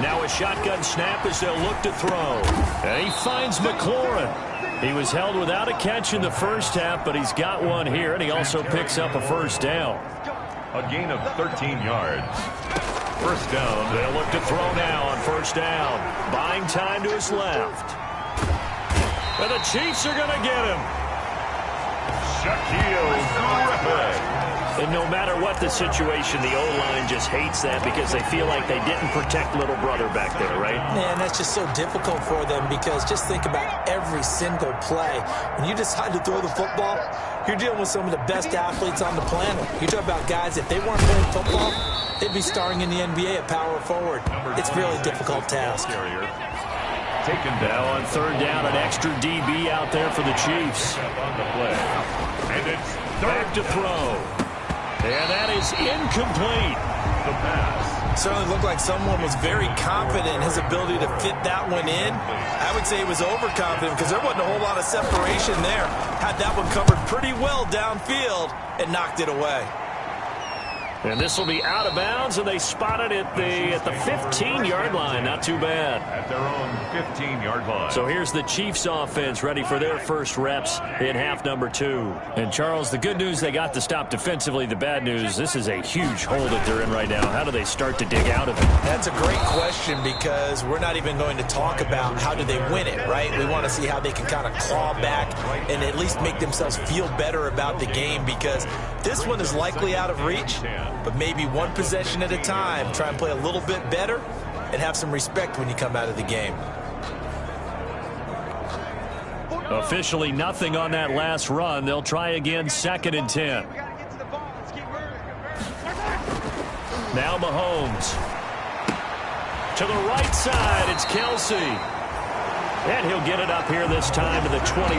Now a shotgun snap as they'll look to throw. And he finds McLaurin. He was held without a catch in the first half, but he's got one here, and he also picks up a first down. A gain of 13 yards. 1st down. They'll look to throw now on 1st down. Buying time to his left. And the Chiefs are going to get him. Shaquille Griffin. And no matter what the situation, the O-line just hates that because they feel like they didn't protect little brother back there, right? Man, that's just so difficult for them because just think about every single play. When you decide to throw the football, you're dealing with some of the best athletes on the planet. You talk about guys, if they weren't playing football, they'd be starring in the NBA at power forward. It's a really difficult task. Taken down on 3rd down, an extra DB out there for the Chiefs. On the play. And it's Back to throw. And that is incomplete. The pass. Certainly looked like someone was very confident in his ability to fit that one in. I would say he was overconfident because there wasn't a whole lot of separation there. Had that one covered pretty well downfield and knocked it away. And this will be out of bounds, and they spot it at the 15-yard line. Not too bad. At their own 15-yard line. So here's the Chiefs offense ready for their first reps in half number 2. And, Charles, the good news, they got the stop defensively. The bad news, this is a huge hole that they're in right now. How do they start to dig out of it? That's a great question because we're not even going to talk about how do they win it, right? We want to see how they can kind of claw back and at least make themselves feel better about the game because this one is likely out of reach. But maybe one possession at a time, try and play a little bit better and have some respect when you come out of the game. Officially nothing on that last run. They'll try again, 2nd and 10. Now Mahomes. To the right side, it's Kelsey. And he'll get it up here this time to the 21.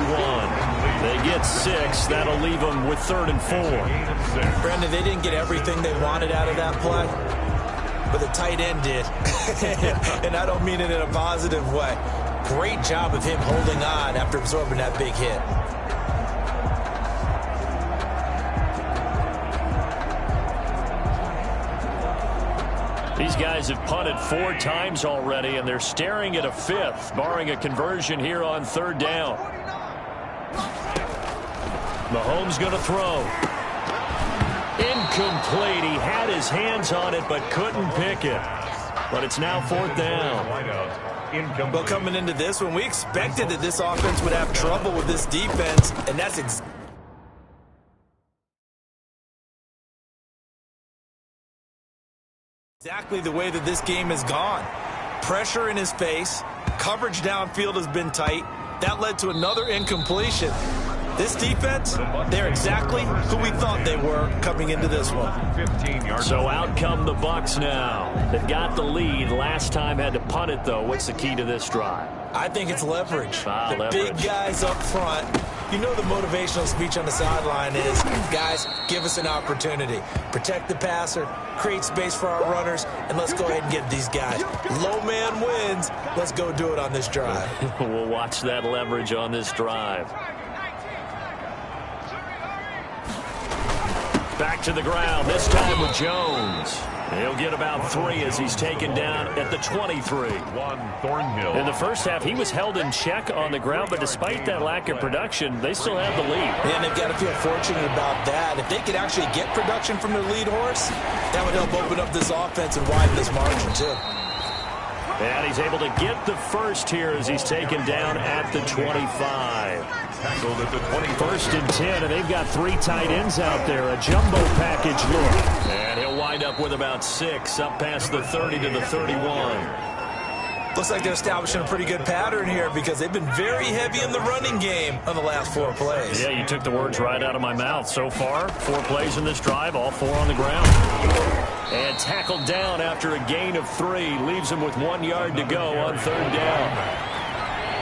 They get 6. That'll leave them with 3rd and 4. Brendan, they didn't get everything they wanted out of that play, but the tight end did. And I don't mean it in a positive way. Great job of him holding on after absorbing that big hit. These guys have punted 4 times already, and they're staring at a 5th, barring a conversion here on 3rd down. Mahomes going to throw. Incomplete. He had his hands on it, but couldn't pick it. But it's now 4th down. Well, coming into this one, we expected that this offense would have trouble with this defense, and that's exactly the way that this game has gone. Pressure in his face. Coverage downfield has been tight. That led to another incompletion. This defense, they're exactly who we thought they were coming into this one. So out come the Bucs now. They've got the lead. Last time had to punt it, though. What's the key to this drive? I think it's leverage. Leverage. Big guys up front. You know the motivational speech on the sideline is, guys, give us an opportunity. Protect the passer, create space for our runners, and let's go ahead and get these guys. Low man wins. Let's go do it on this drive. We'll watch that leverage on this drive. Back to the ground, this time with Jones. He'll get about 3 as he's taken down at the 23. In the first half, he was held in check on the ground, but despite that lack of production, they still have the lead. And they've got to feel fortunate about that. If they could actually get production from their lead horse, that would help open up this offense and widen this margin, too. And he's able to get the first here as he's taken down at the 25. Tackled at the 20. 1st and 10, and they've got 3 tight ends out there. A jumbo package look. And he'll wind up with about 6 up past the 30 to the 31. Looks like they're establishing a pretty good pattern here because they've been very heavy in the running game on the last 4 plays. Yeah, you took the words right out of my mouth. So far, 4 plays in this drive, all 4 on the ground. And tackled down after a gain of 3. Leaves him with 1 yard to go on 3rd down.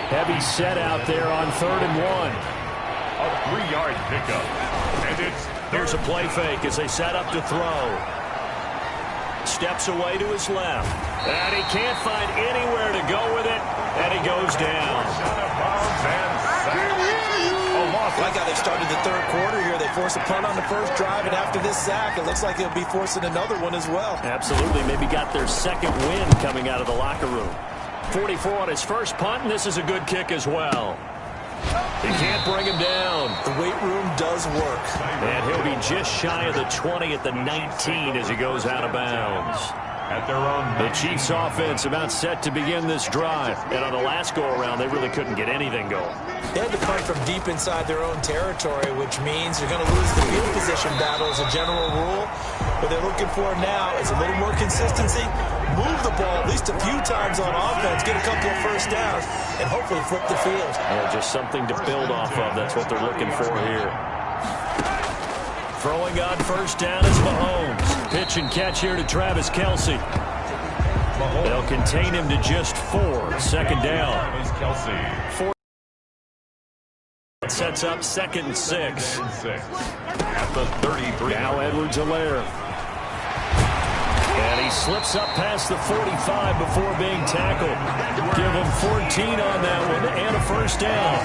Heavy set out there on 3rd and 1. A 3-yard pickup. And it's Here's a play fake as they set up to throw. Steps away to his left. And he can't find anywhere to go with it. And he goes down. Like how they've started the 3rd quarter here. They force a punt on the first drive, and after this sack, it looks like they'll be forcing another one as well. Absolutely. Maybe got their 2nd win coming out of the locker room. 44 on his first punt, and this is a good kick as well. He can't bring him down. The weight room does work. And he'll be just shy of the 20 at the 19 as he goes out of bounds. At their own. The Chiefs offense about set to begin this drive. And on the last go-around, they really couldn't get anything going. They had to punt from deep inside their own territory, which means they're going to lose the field position battle as a general rule. What they're looking for now is a little more consistency, move the ball at least a few times on offense, get a couple of first downs, and hopefully flip the field. Yeah, just something to build off of. That's what they're looking for here. Throwing on 1st down is Mahomes. Pitch and catch here to Travis Kelsey. They'll contain him to just 4. 2nd down. It sets up 2nd and 6. At the 33. Now Edwards-Helaire. And he slips up past the 45 before being tackled. Give him 14 on that one and a 1st down.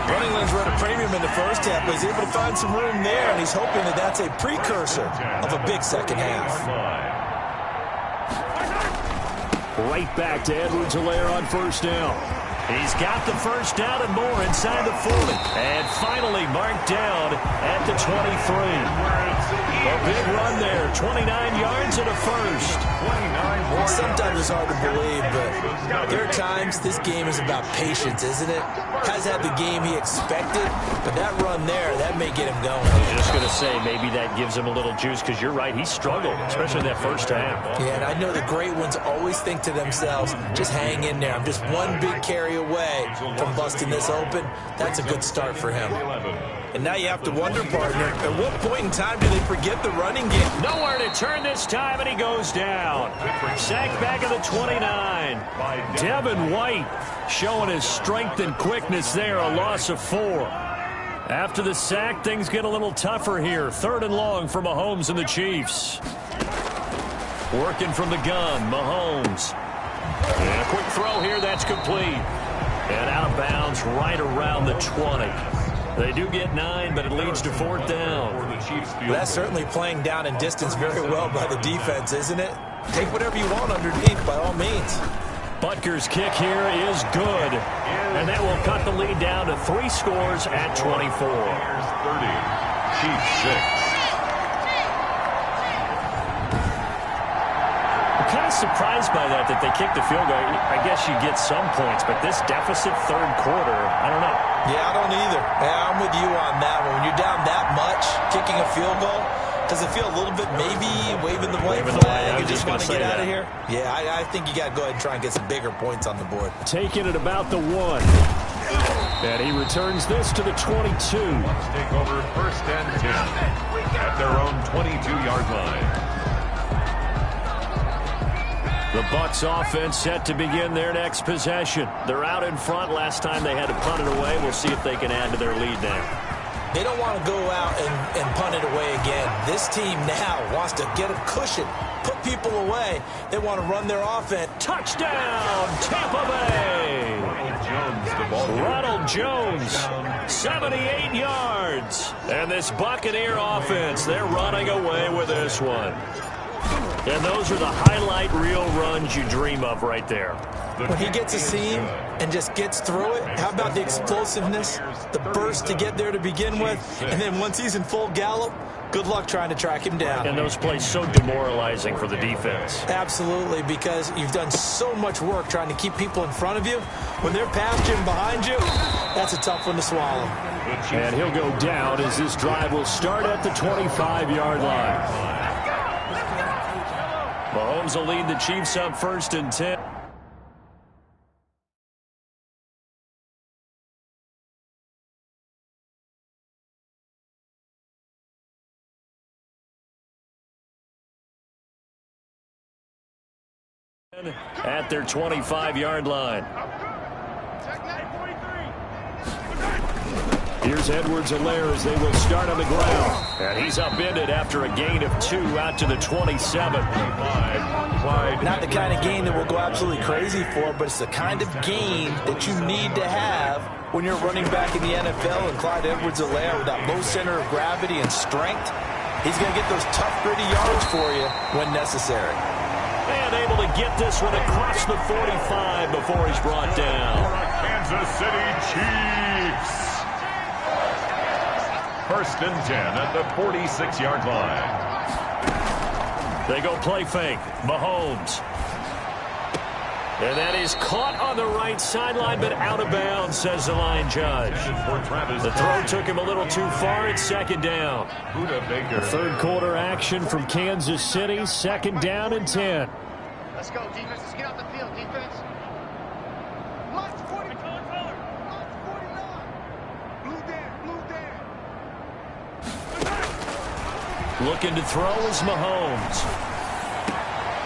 Running lanes were at a premium in the first half, but he's able to find some room there, and he's hoping that that's a precursor of a big second half. Right back to Edwards-Helaire on 1st down. He's got the 1st down and more inside the 40. And finally marked down at the 23. A big run there, 29 yards and a 1st. Some Sometimes it's hard to believe, but there are times this game is about patience, isn't it? Has had the game he expected, but that run there, that may get him going. I was just going to say, maybe that gives him a little juice, because you're right, he struggled, especially that first half. Yeah, and I know the great ones always think to themselves, just hang in there. I'm just one big carry away from busting this open. That's a good start for him. And now you have to wonder, partner, at what point in time do they forget the running game? Nowhere to turn this time, and he goes down. Sacked back at the 29. Devin White showing his strength and quickness there, a loss of 4. After the sack, things get a little tougher here. 3rd and long for Mahomes and the Chiefs. Working from the gun, Mahomes. And a quick throw here, that's complete. And out of bounds right around the 20. They do get 9, but it leads to 4th down. Well, that's certainly playing down and distance very well by the defense, isn't it? Take whatever you want underneath, by all means. Butker's kick here is good. And that will cut the lead down to 3 scores at 24. 30, Chiefs 6. I'm kind of surprised by that they kicked the field goal. I guess you get some points, but this deficit 3rd quarter, I don't know. Yeah, I don't either. Yeah, I'm with you on that one. When you're down that much, kicking a field goal, does it feel a little bit maybe waving the white flag? You just want to get out of here? Yeah, I think you got to go ahead and try and get some bigger points on the board. Taking it about the 1. And he returns this to the 22. Let's take over 1st and 10 at their own 22-yard line. The Bucs offense set to begin their next possession. They're out in front. Last time they had to punt it away. We'll see if they can add to their lead now. They don't want to go out and punt it away again. This team now wants to get a cushion, put people away. They want to run their offense. Touchdown, Tampa Bay! Ronald Jones, 78 yards. And this Buccaneer offense, they're running away with this one. And those are the highlight reel runs you dream of right there. When he gets a seam and just gets through it, how about the explosiveness, the burst to get there to begin with, and then once he's in full gallop, good luck trying to track him down. And those plays so demoralizing for the defense. Absolutely, because you've done so much work trying to keep people in front of you. When they're past you and behind you, that's a tough one to swallow. And he'll go down as this drive will start at the 25-yard line. Mahomes will lead the Chiefs up 1st and 10. At their 25-yard line. Here's Edwards-Helaire as they will start on the ground. And he's upended after a gain of 2 out to the 27. Not the kind of gain that we'll go absolutely crazy for, but it's the kind of gain that you need to have when you're running back in the NFL. And Clyde Edwards-Helaire, with that low center of gravity and strength, he's going to get those tough, gritty yards for you when necessary. And able to get this one across the 45 before he's brought down. Kansas City Chiefs. 1st and 10 at the 46-yard line. They go play fake. Mahomes. And that is caught on the right sideline, but out of bounds, says the line judge. The throw took him a little too far. It's 2nd down. The 3rd quarter action from Kansas City. 2nd down and 10. Let's go, defense. Let's get out the field, defense. March 40. March 49. Blue there. Looking to throw is Mahomes.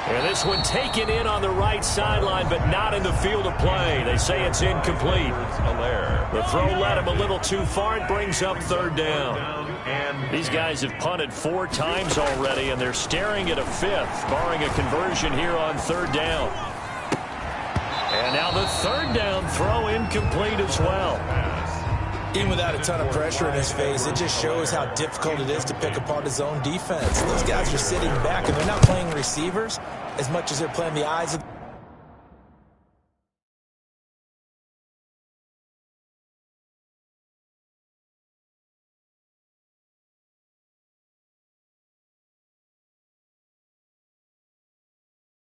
And this one taken in on the right sideline, but not in the field of play. They say it's incomplete. The throw led him a little too far. It brings up 3rd down. These guys have punted 4 times already, and they're staring at a 5th, barring a conversion here on 3rd down. And now the 3rd down throw incomplete as well. Even without a ton of pressure in his face, it just shows how difficult it is to pick apart his own defense. Those guys are sitting back, and they're not playing receivers as much as they're playing the eyes of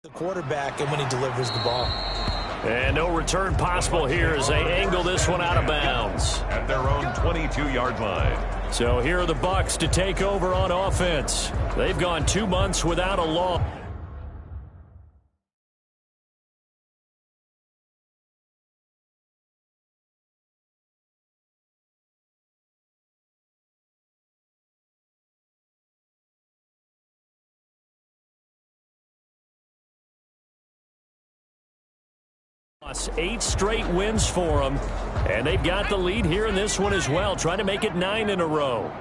the quarterback and when he delivers the ball. And no return possible here as they angle this one out of bounds. At their own 22-yard line. So here are the Bucs to take over on offense. They've gone 2 months without a loss. Plus 8 straight wins for them, and they've got the lead here in this one as well, trying to make it 9 in a row.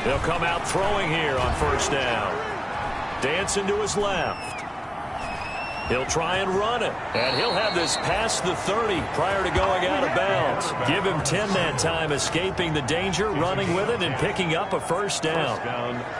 They'll come out throwing here on first down. Dancing to his left. He'll try and run it, and he'll have this past the 30 prior to going out of bounds. Give him 10 that time, escaping the danger, running with it, and picking up a first down.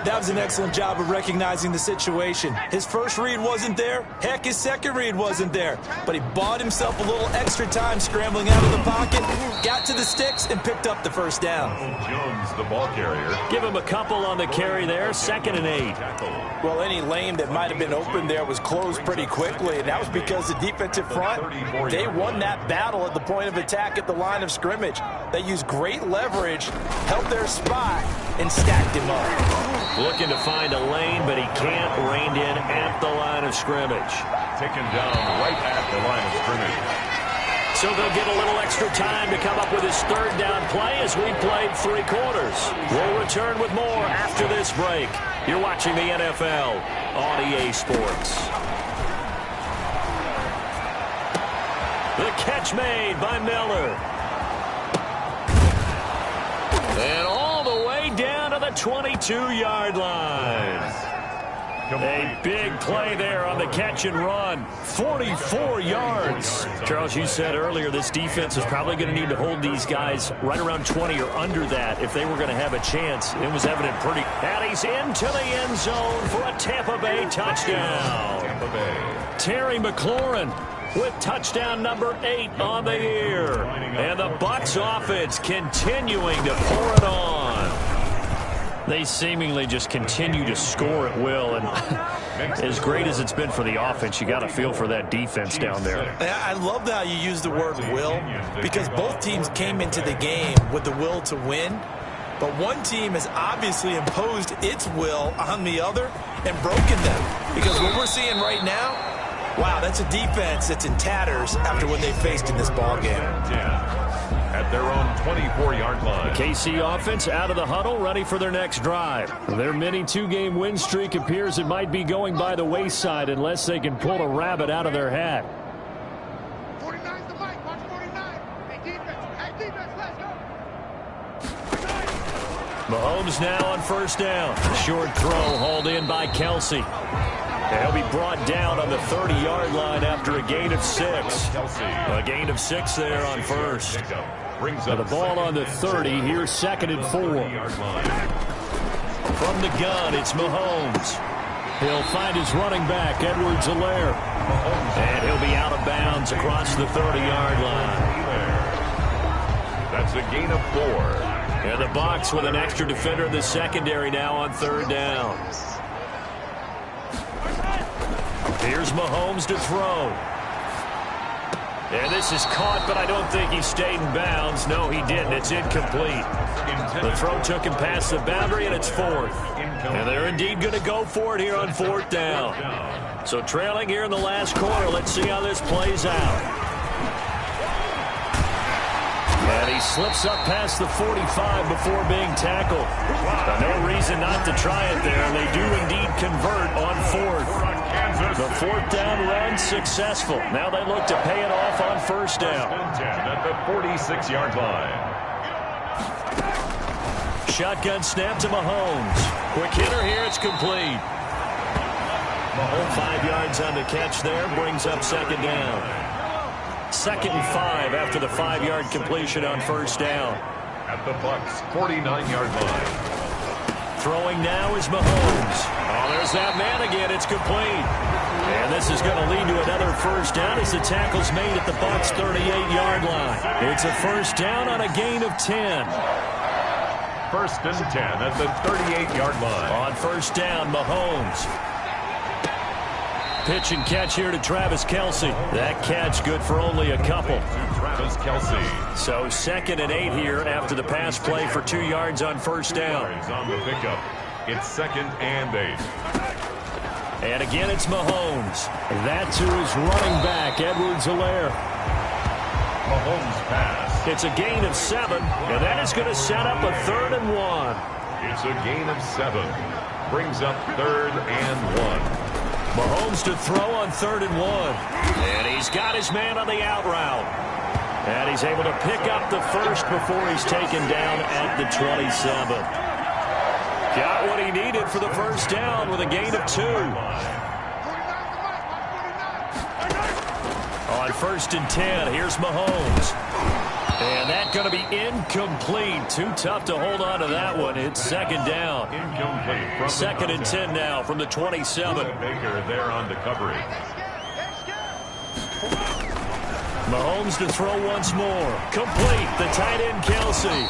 That was an excellent job of recognizing the situation. His first read wasn't there. Heck, his second read wasn't there. But he bought himself a little extra time scrambling out of the pocket, got to the sticks, and picked up the first down. Jones, the ball carrier. Give him a couple on the carry there, 2nd and 8. Well, any lane that might have been open there was closed pretty quickly, and that was because the defensive front, they won that battle at the point of attack at the line of scrimmage. They used great leverage, held their spot, and stacked him up. Looking to find a lane, but he can't. Reined in at the line of scrimmage. Taken down right at the line of scrimmage. So they'll get a little extra time to come up with his 3rd down play as we played 3 quarters. We'll return with more after this break. You're watching the NFL on EA Sports. The catch made by Miller. And all the way down to the 22-yard line. A big play there on the catch and run. 44 yards. Charles, you said earlier this defense is probably going to need to hold these guys right around 20 or under that if they were going to have a chance. It was evident pretty. And he's into the end zone for a Tampa Bay touchdown. Tampa Bay. Terry McLaurin with touchdown number 8 on the year. And the Bucs offense continuing to pour it on. They seemingly just continue to score at will, and as great as it's been for the offense, you got to feel for that defense down there. I love how you use the word will, because both teams came into the game with the will to win, but one team has obviously imposed its will on the other and broken them, because what we're seeing right now, wow, that's a defense that's in tatters after what they faced in this ball game. At their own 24-yard line. The KC offense out of the huddle, ready for their next drive. Their mini 2-game win streak appears it might be going by the wayside unless they can pull a rabbit out of their hat. 49's the mic. Watch 49. Hey, defense, let's go. Mahomes now on first down. Short throw hauled in by Kelsey. He'll be brought down on the 30-yard line after a gain of 6. A gain of 6 there on first. Now the ball on the 30. Here's 2nd and 4. From the gun, it's Mahomes. He'll find his running back, Edwards-Helaire. And he'll be out of bounds across the 30-yard line. That's a gain of 4. And the Bucs with an extra defender in the secondary now on 3rd down. Here's Mahomes to throw. And this is caught, but I don't think he stayed in bounds. No, he didn't. It's incomplete. The throw took him past the boundary, and it's 4th. And they're indeed going to go for it here on 4th down. So trailing here in the last quarter. Let's see how this plays out. And he slips up past the 45 before being tackled. No reason not to try it there. And they do indeed convert on 4th. The 4th down run successful. Now they look to pay it off on first down. At the 46-yard line. Shotgun snap to Mahomes. Quick hitter here. It's complete. Mahomes 5 yards on the catch there. Brings up 2nd down. 2nd and 5 after the 5-yard completion on first down. At the Bucs' 49-yard line. Throwing now is Mahomes. Oh, there's that man again. It's complete. And this is going to lead to another first down as the tackle's made at the Bucs' 38-yard line. It's a first down on a gain of 10. first and 10 at the 38-yard line. On first down, Mahomes. Pitch and catch here to Travis Kelce. That catch good for only a couple. Travis Kelce. So 2nd and 8 here after the pass play for 2 yards on first down. On the pickup. It's 2nd and 8. And again, it's Mahomes. That to his running back, Edwards-Helaire. Mahomes pass. It's a gain of 7, and that is going to set up a 3rd and 1. It's a gain of 7. Brings up 3rd and 1. Mahomes to throw on 3rd and 1. And he's got his man on the out route. And he's able to pick up the first before he's taken down at the 27. Got what he needed for the first down with a gain of 2. On 1st and 10, here's Mahomes. And that's going to be incomplete. Too tough to hold on to that one. It's 2nd down. Incomplete. 2nd and 10 now from the 27. Baker there on the coverage. Mahomes to throw once more. Complete. The tight end, Kelce.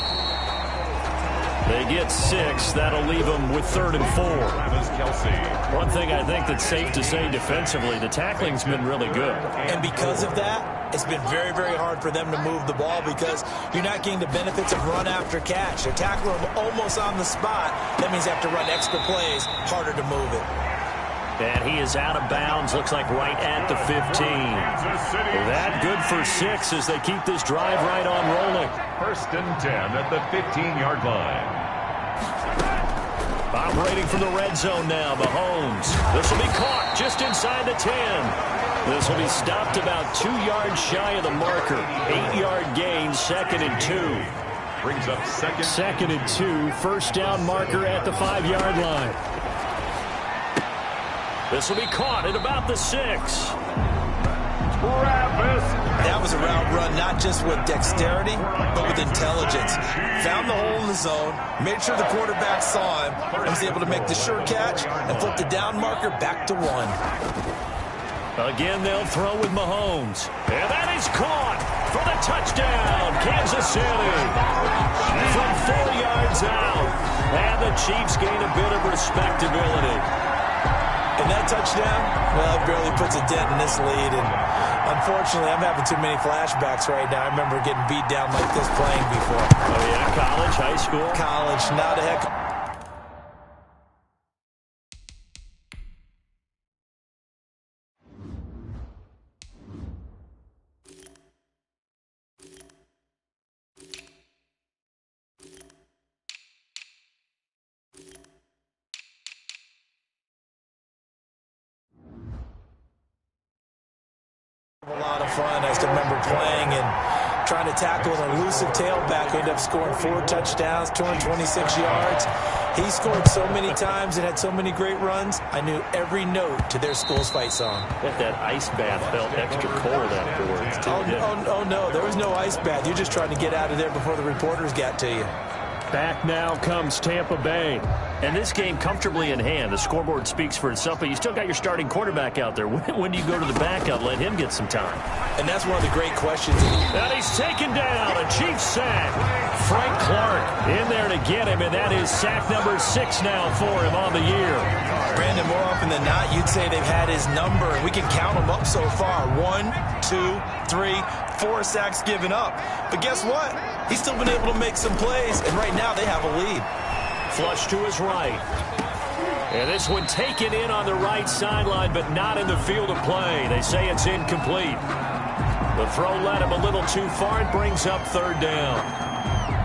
They get 6. That'll leave them with 3rd and 4. Travis Kelce. One thing I think that's safe to say defensively, the tackling's been really good. And because of that, it's been very, very hard for them to move the ball because you're not getting the benefits of run after catch. They're tackling them almost on the spot. That means they have to run extra plays, harder to move it. And he is out of bounds, looks like right at the 15. That good for 6 as they keep this drive right on rolling. 1st and 10 at the 15-yard line. Operating from the red zone now, Mahomes. This will be caught just inside the 10. This will be stopped about 2 yards shy of the marker. 8-yard gain, 2nd and 2. Brings up 2nd and 2, first down marker at the 5-yard line. This will be caught at about the 6. That was a route run not just with dexterity, but with intelligence. Found the hole in the zone, made sure the quarterback saw him, and was able to make the sure catch and flip the down marker back to 1. Again, they'll throw with Mahomes. And that is caught for the touchdown, Kansas City. From 4 yards out. And the Chiefs gain a bit of respectability. And that touchdown, well, it barely puts a dent in this lead. And unfortunately, I'm having too many flashbacks right now. I remember getting beat down like this playing before. Oh, yeah, college, high school? College, not a heck. A lot of fun. I just remember playing and trying to tackle an elusive tailback who ended up scoring 4 touchdowns, 226 yards. He scored so many times and had so many great runs. I knew every note to their school's fight song. Bet that ice bath felt extra cold afterwards, too. Oh, no, there was no ice bath. You're just trying to get out of there before the reporters got to you. Back now comes Tampa Bay. And this game comfortably in hand. The scoreboard speaks for itself, but you still got your starting quarterback out there. When do you go to the backup, let him get some time? And that's one of the great questions. And he's taken down, a Chiefs sack. Frank Clark in there to get him, and that is sack number 6 now for him on the year. Brandon, more often than not, you'd say they've had his number, and we can count them up so far. 1, 2, 3, 4 sacks given up. But guess what? He's still been able to make some plays, and right now they have a lead. Flush to his right. And this one taken in on the right sideline, but not in the field of play. They say it's incomplete. The throw led him a little too far. It brings up 3rd down.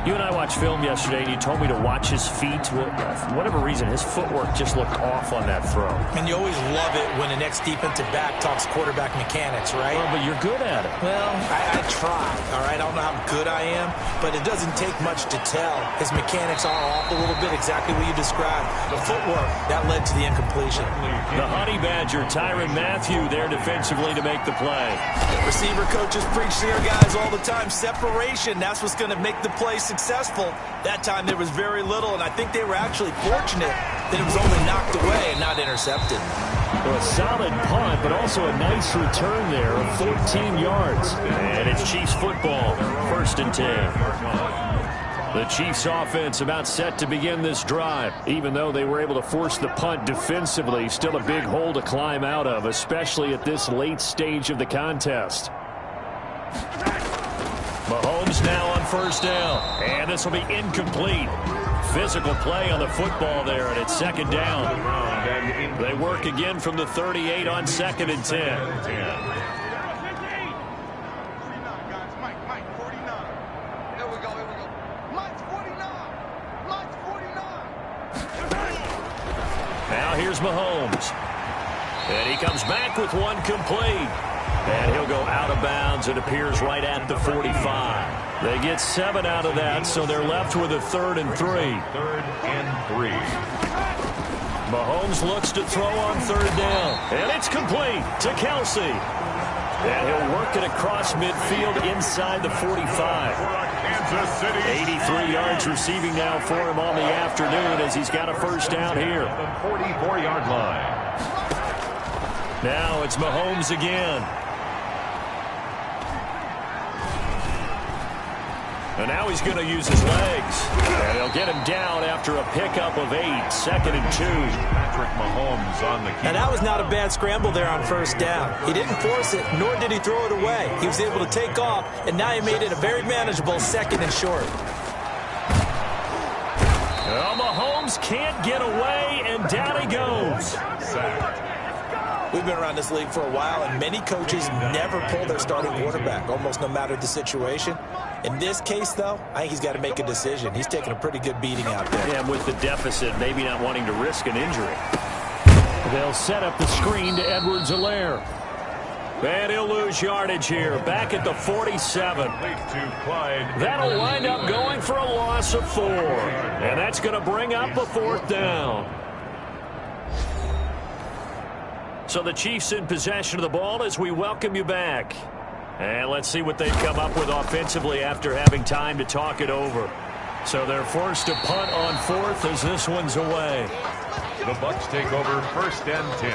You and I watched film yesterday, and you told me to watch his feet. For whatever reason, his footwork just looked off on that throw. And you always love it when an ex-defensive back talks quarterback mechanics, right? Well, but you're good at it. Well, I try, all right? I don't know how good I am, but it doesn't take much to tell. His mechanics are off a little bit, exactly what you described. The footwork, that led to the incompletion. The Honey Badger, Tyrann Mathieu, there defensively to make the play. Receiver coaches preach to their guys all the time. Separation, that's what's going to make the play successful. That time there was very little, and I think they were actually fortunate that it was only knocked away and not intercepted. Well, a solid punt, but also a nice return there of 14 yards. And it's Chiefs football, 1st and 10. The Chiefs offense about set to begin this drive. Even though they were able to force the punt defensively, still a big hole to climb out of, especially at this late stage of the contest. Mahomes now on first down, and this will be incomplete. Physical play on the football there, and it's second down. They work again from the 38 on 2nd and 10. Now here's Mahomes. And he comes back with one complete. And he'll go out of bounds. It appears right at the 45. They get 7 out of that, so they're left with a 3rd and 3. 3rd and 3. Mahomes looks to throw on 3rd down. And it's complete to Kelsey. And he'll work it across midfield inside the 45. 83 yards receiving now for him on the afternoon as he's got a first down here. The 44-yard line. Now it's Mahomes again. And now he's going to use his legs. And he'll get him down after a pickup of 8. 2nd and 2. Patrick Mahomes on the key. And that was not a bad scramble there on first down. He didn't force it, nor did he throw it away. He was able to take off, and now he made it a very manageable 2nd and short. Well, Mahomes can't get away, and down he goes. Sacked. We've been around this league for a while, and many coaches never pull their starting quarterback, almost no matter the situation. In this case, though, I think he's got to make a decision. He's taking a pretty good beating out there. Yeah, with the deficit, maybe not wanting to risk an injury. They'll set up the screen to Edwards-Helaire. And he'll lose yardage here, back at the 47. That'll wind up going for a loss of 4. And that's going to bring up a 4th down. So the Chiefs in possession of the ball as we welcome you back. And let's see what they've come up with offensively after having time to talk it over. So they're forced to punt on 4th as this one's away. The Bucs take over 1st and 10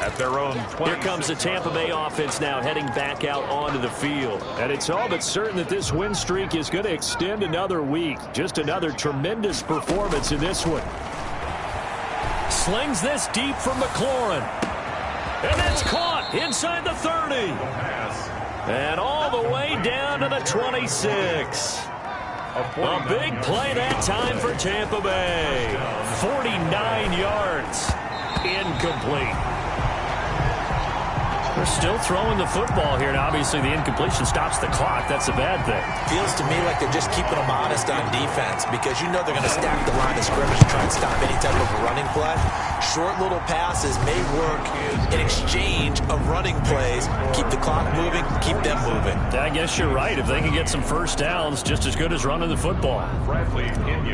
at their own 20. Here comes the Tampa Bay offense now heading back out onto the field. And it's all but certain that this win streak is going to extend another week. Just another tremendous performance in this one. Slings this deep from McLaurin. And it's caught inside the 30. And all the way down to the 26. A big play that time for Tampa Bay. 49 yards. Incomplete. They're still throwing the football here. And obviously, the incompletion stops the clock. That's a bad thing. Feels to me like they're just keeping them honest on defense because you know they're going to stack the line of scrimmage and try and stop any type of a running play. Short little passes may work in exchange of running plays. Keep the clock moving, keep them moving. I guess you're right. If they can get some first downs, just as good as running the football.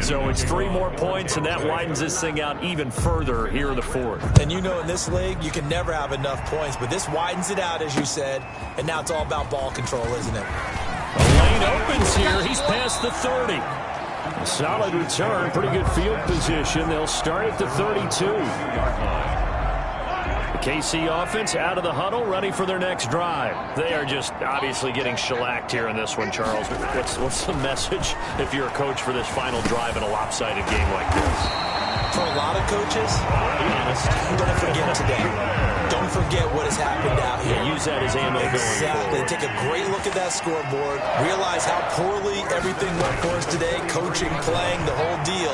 So it's 3 more points, and that widens this thing out even further here in the 4th. And you know in this league, you can never have enough points, but this widens it out, as you said, and now it's all about ball control, isn't it? A lane opens here. He's past the 30. A solid return, pretty good field position. They'll start at the 32. The KC offense out of the huddle, ready for their next drive. They are just obviously getting shellacked here in this one, Charles. What's the message if you're a coach for this final drive in a lopsided game like this? For a lot of coaches, be honest, don't forget today. Don't forget what has happened out here. Yeah, use that as ammo going Exactly. forward. Take a great look at that scoreboard. Realize how poorly everything went for us today. Coaching, playing, the whole deal.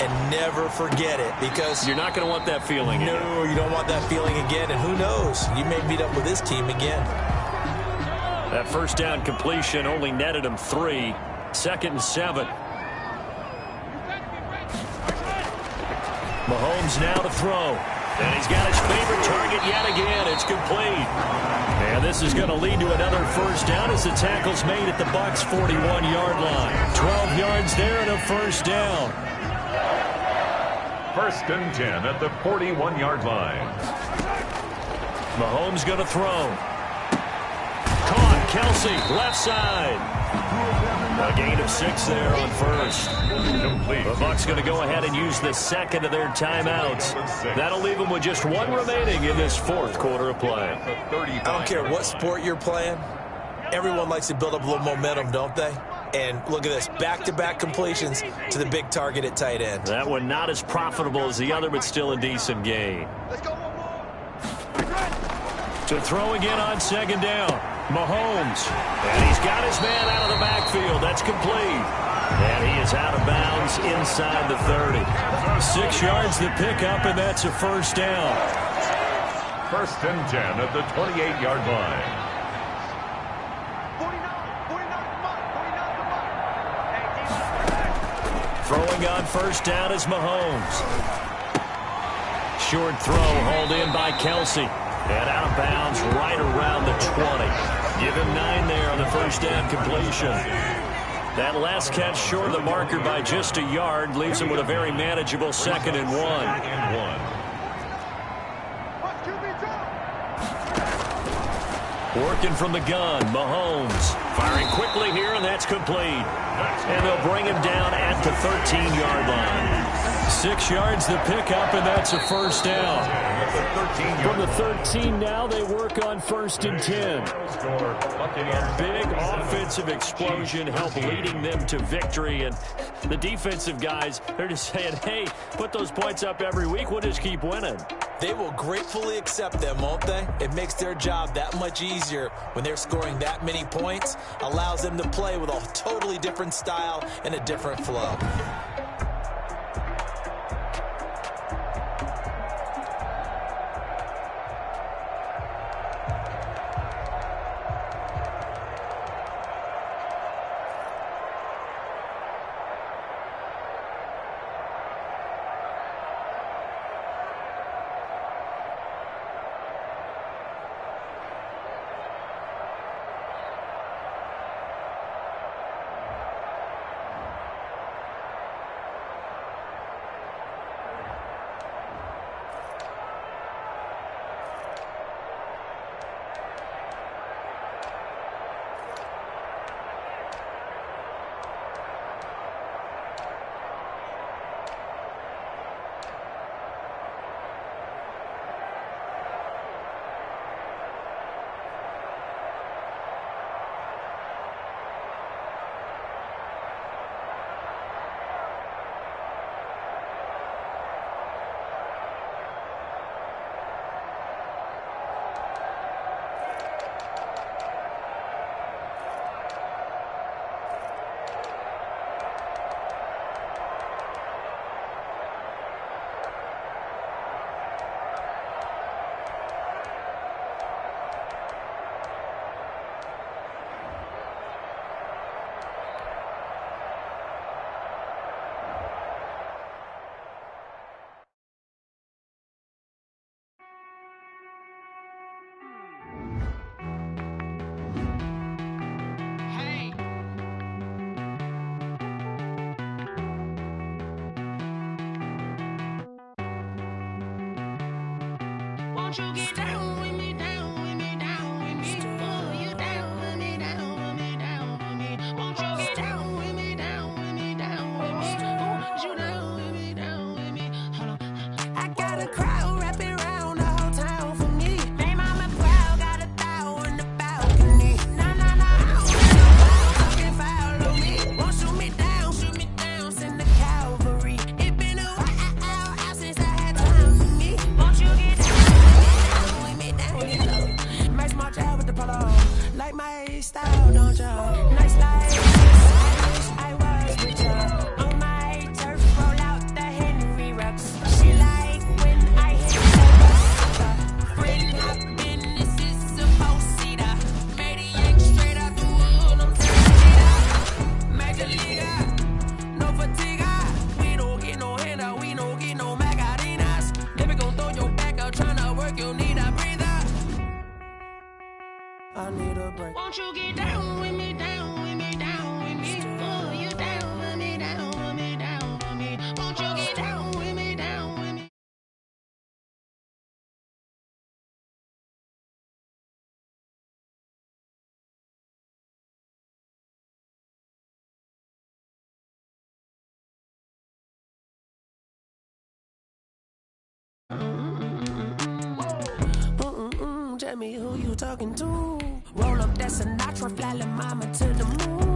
And never forget it because you're not going to want that feeling again. No, you don't want that feeling again. And who knows? You may meet up with this team again. That first down completion only netted him 3. 2nd and 7. Mahomes now to throw. And he's got his favorite target yet again. It's complete. And this is going to lead to another first down as the tackle's made at the Bucs' 41-yard line. 12 yards there and a first down. 1st and 10 at the 41-yard line. Mahomes going to throw. Caught. Kelsey, left side. A gain of 6 there on first. Complete. The Bucs going to go ahead and use the second of their timeouts. That'll leave them with just 1 remaining in this 4th quarter of play. I don't care what sport you're playing. Everyone likes to build up a little momentum, don't they? And look at this, back-to-back completions to the big target at tight end. That one not as profitable as the other, but still a decent gain. Let's go one more. To throw again on second down. Mahomes. And he's got his man out of the backfield. That's complete. And he is out of bounds inside the 30. 6 yards the pickup, and that's a first down. First and 10 at the 28-yard line. 49 Throwing on first down is Mahomes. Short throw hauled in by Kelsey. And out of bounds right around the 20. Give him 9 there on the first down completion. That last catch short of the marker by just a yard leaves him with a very manageable 2nd and 1. Working from the gun, Mahomes. Firing quickly here, and that's complete. And they'll bring him down at the 13-yard line. 6 yards the pickup, and that's a first down. From the 13 now, they work on first and 10. A big offensive explosion helped leading them to victory. And the defensive guys, they're just saying, hey, put those points up every week. We'll just keep winning. They will gratefully accept them, won't they? It makes their job that much easier when they're scoring that many points. Allows them to play with a totally different style and a different flow. Won't you get down with me, down with me, down with me? Oh, you down with me, down with me, down with me. Won't you get down with me, down with me, down with me? Oh, you down with me, down with me? Hold on. I got a crowd wrapping around the whole town for me. Hey, mama proud, got a thou in the balcony. Nah, nah, nah, I don't got no wild talking foul on me. Won't shoot me down, send the cavalry. It been a while since I had time for me. Won't you get down? Match my job with the polo. Like my style, don't you? Nice life. I wish I was with you. On my turf, roll out the Henry Rux. She like when I hit the bus. Friend hop in, this is a four-seater. Made a yank straight out the wood. I'm turn-seater. Major leaguer, no fatigue. We don't get no handout, we don't get no macarinas. Never gon' throw your back out, tryna work, you need a breather. I need a break. Won't you get down with me, down with me, down with me? Oh, you down with me, down with me, down with me? Won't you get down with me, down with me? Tell me who you talking to. Roll up that Sinatra, fly la mama to the moon.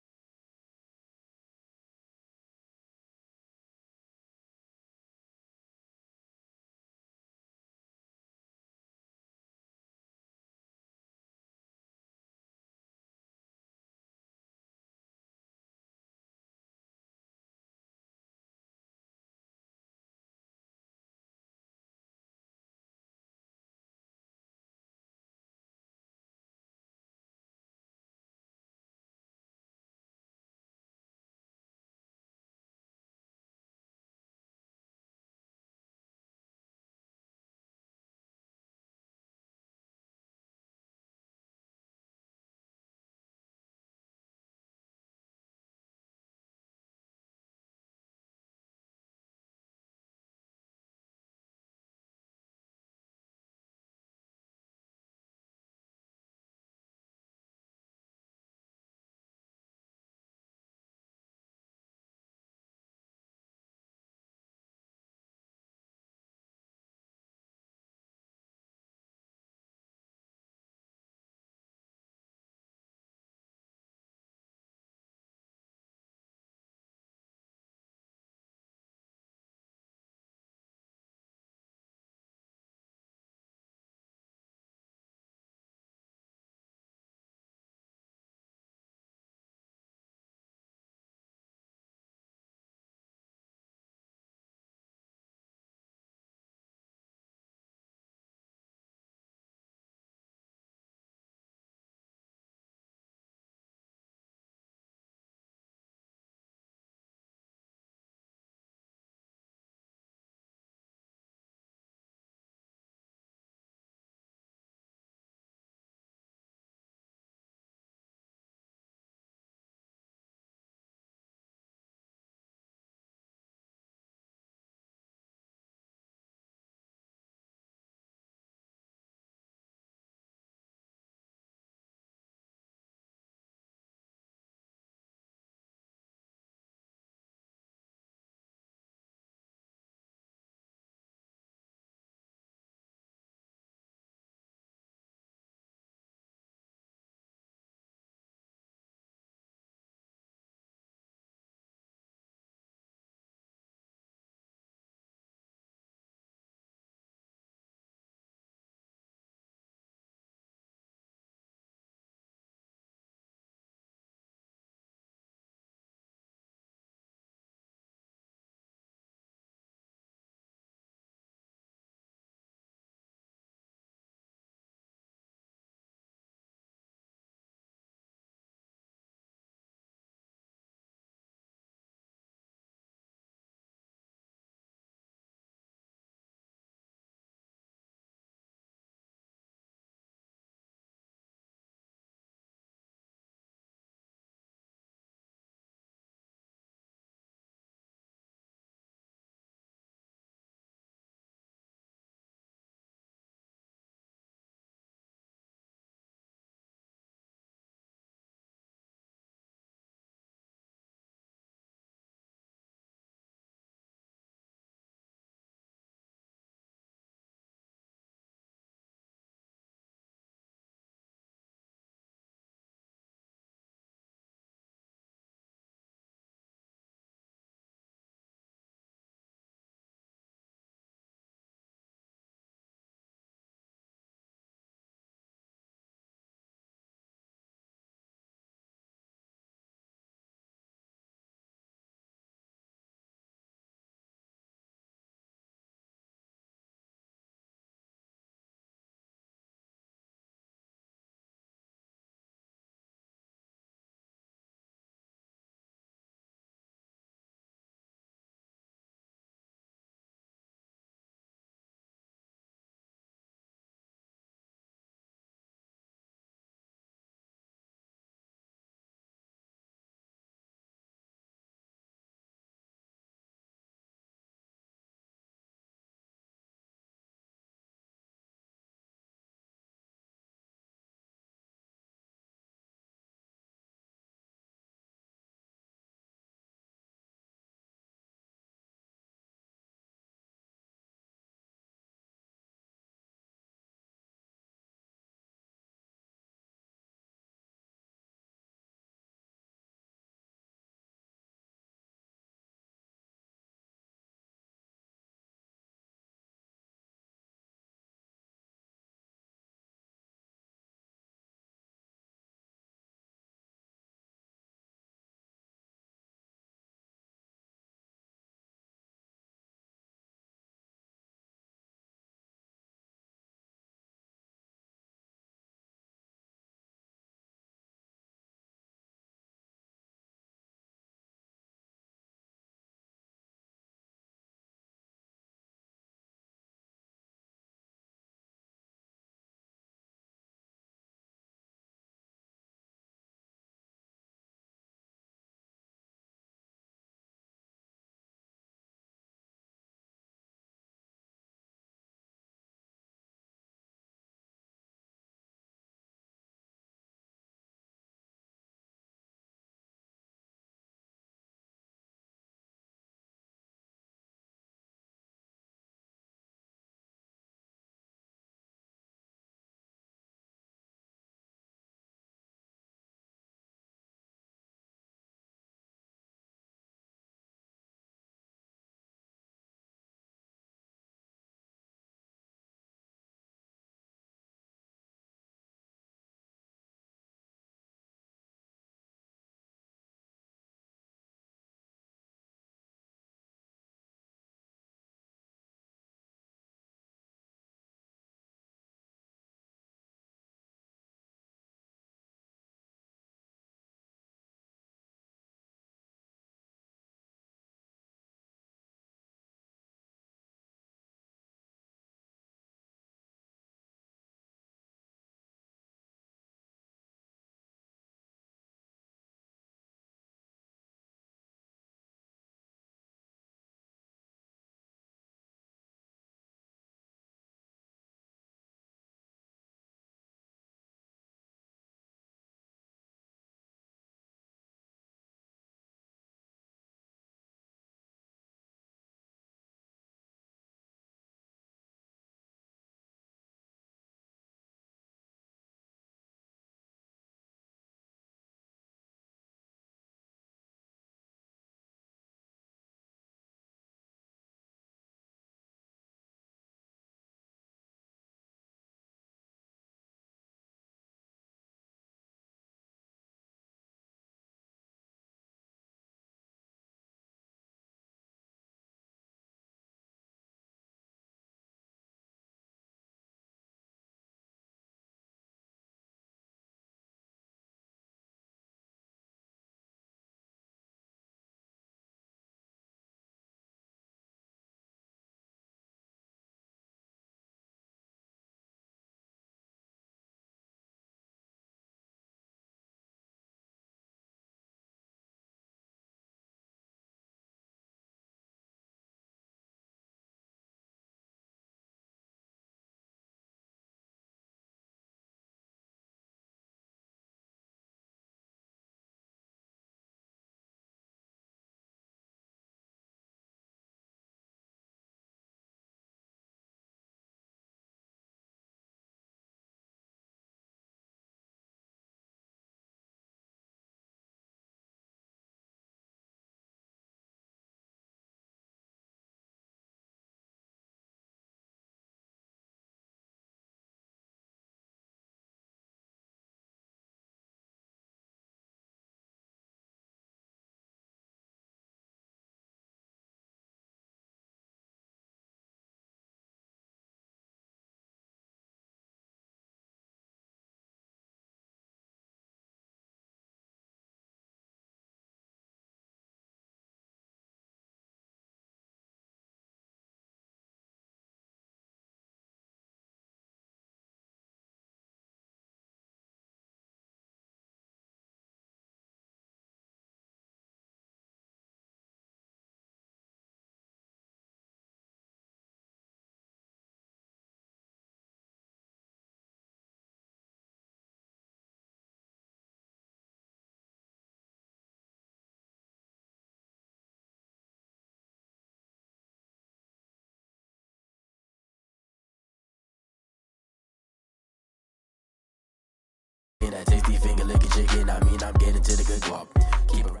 chicken, that tasty finger licking chicken. I mean, I'm getting to the good guap. Keep it right.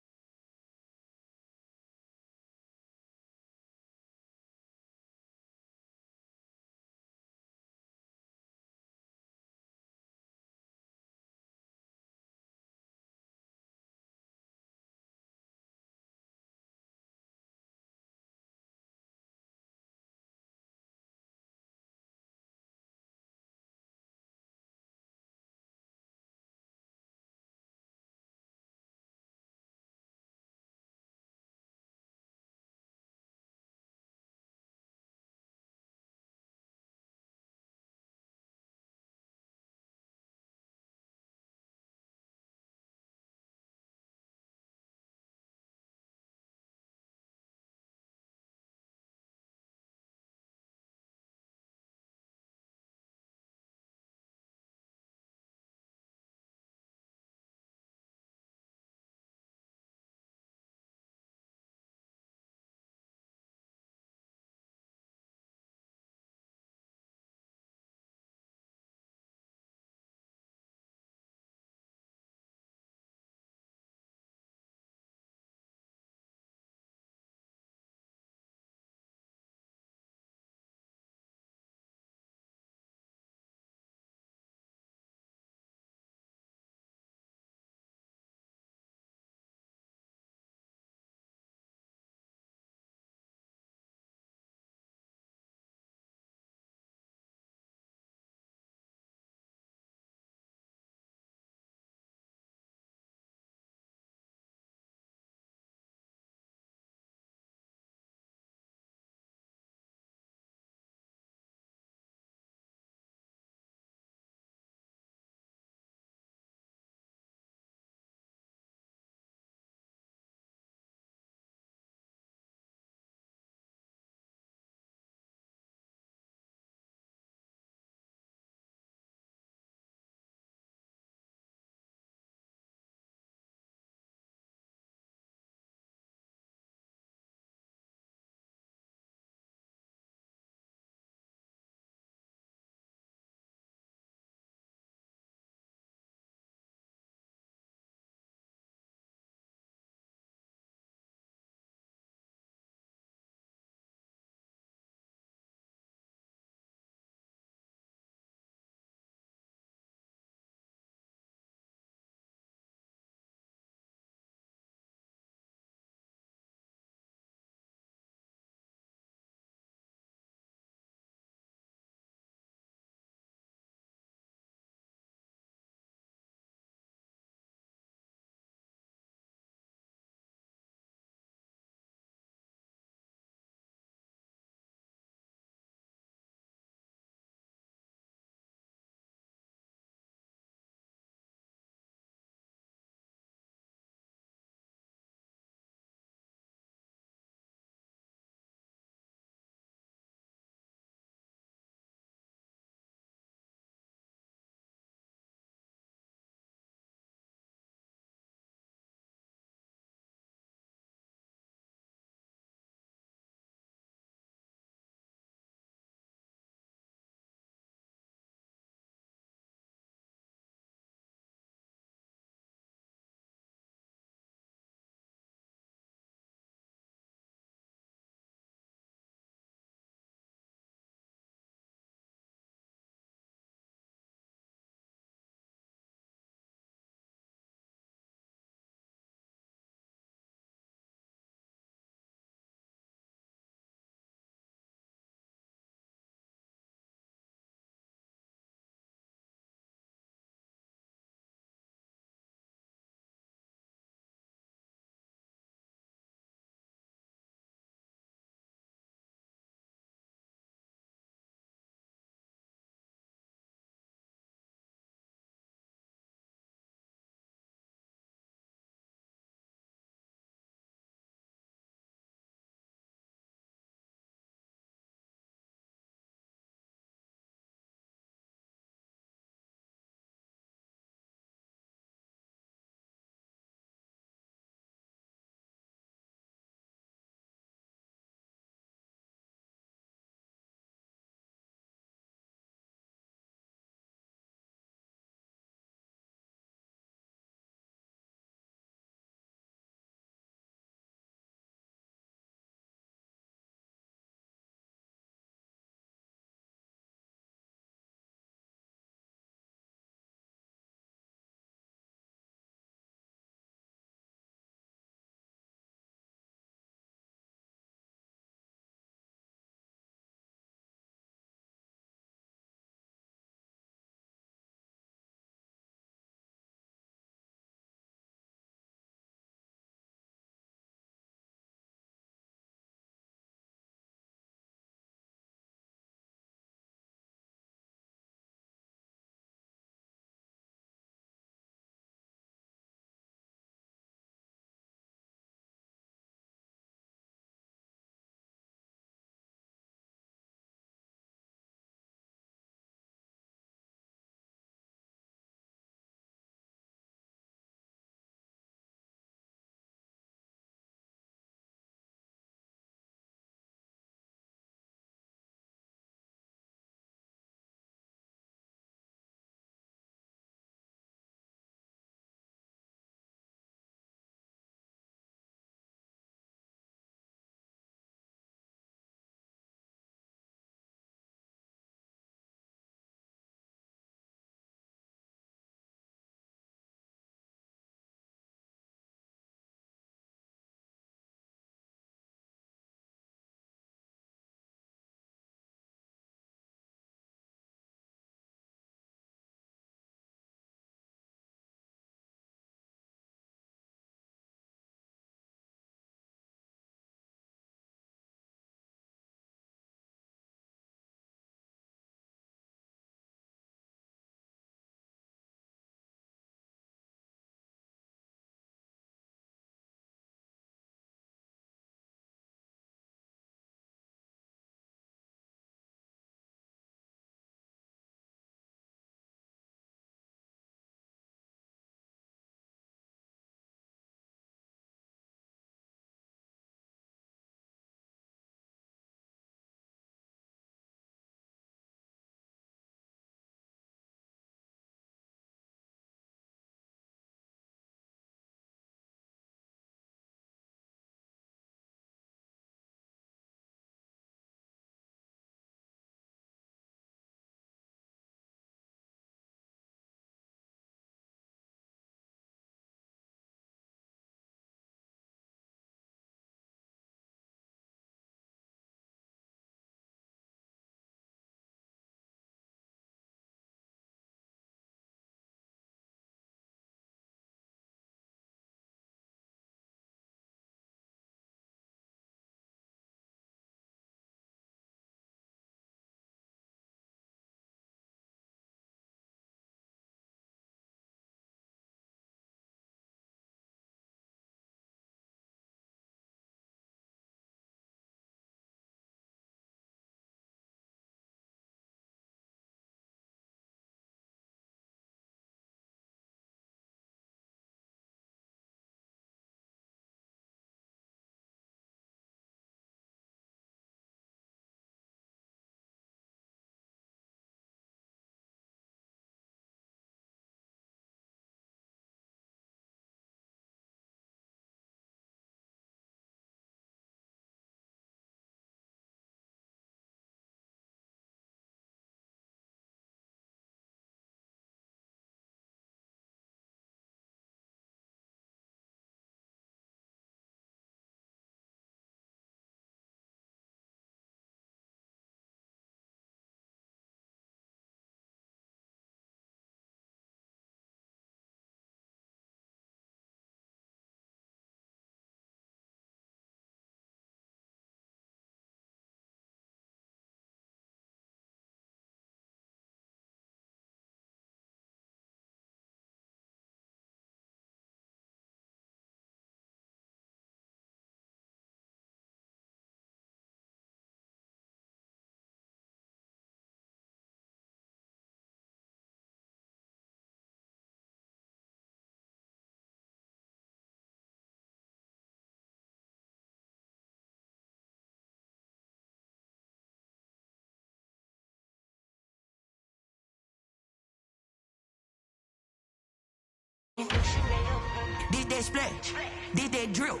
Did they split? Did they drill?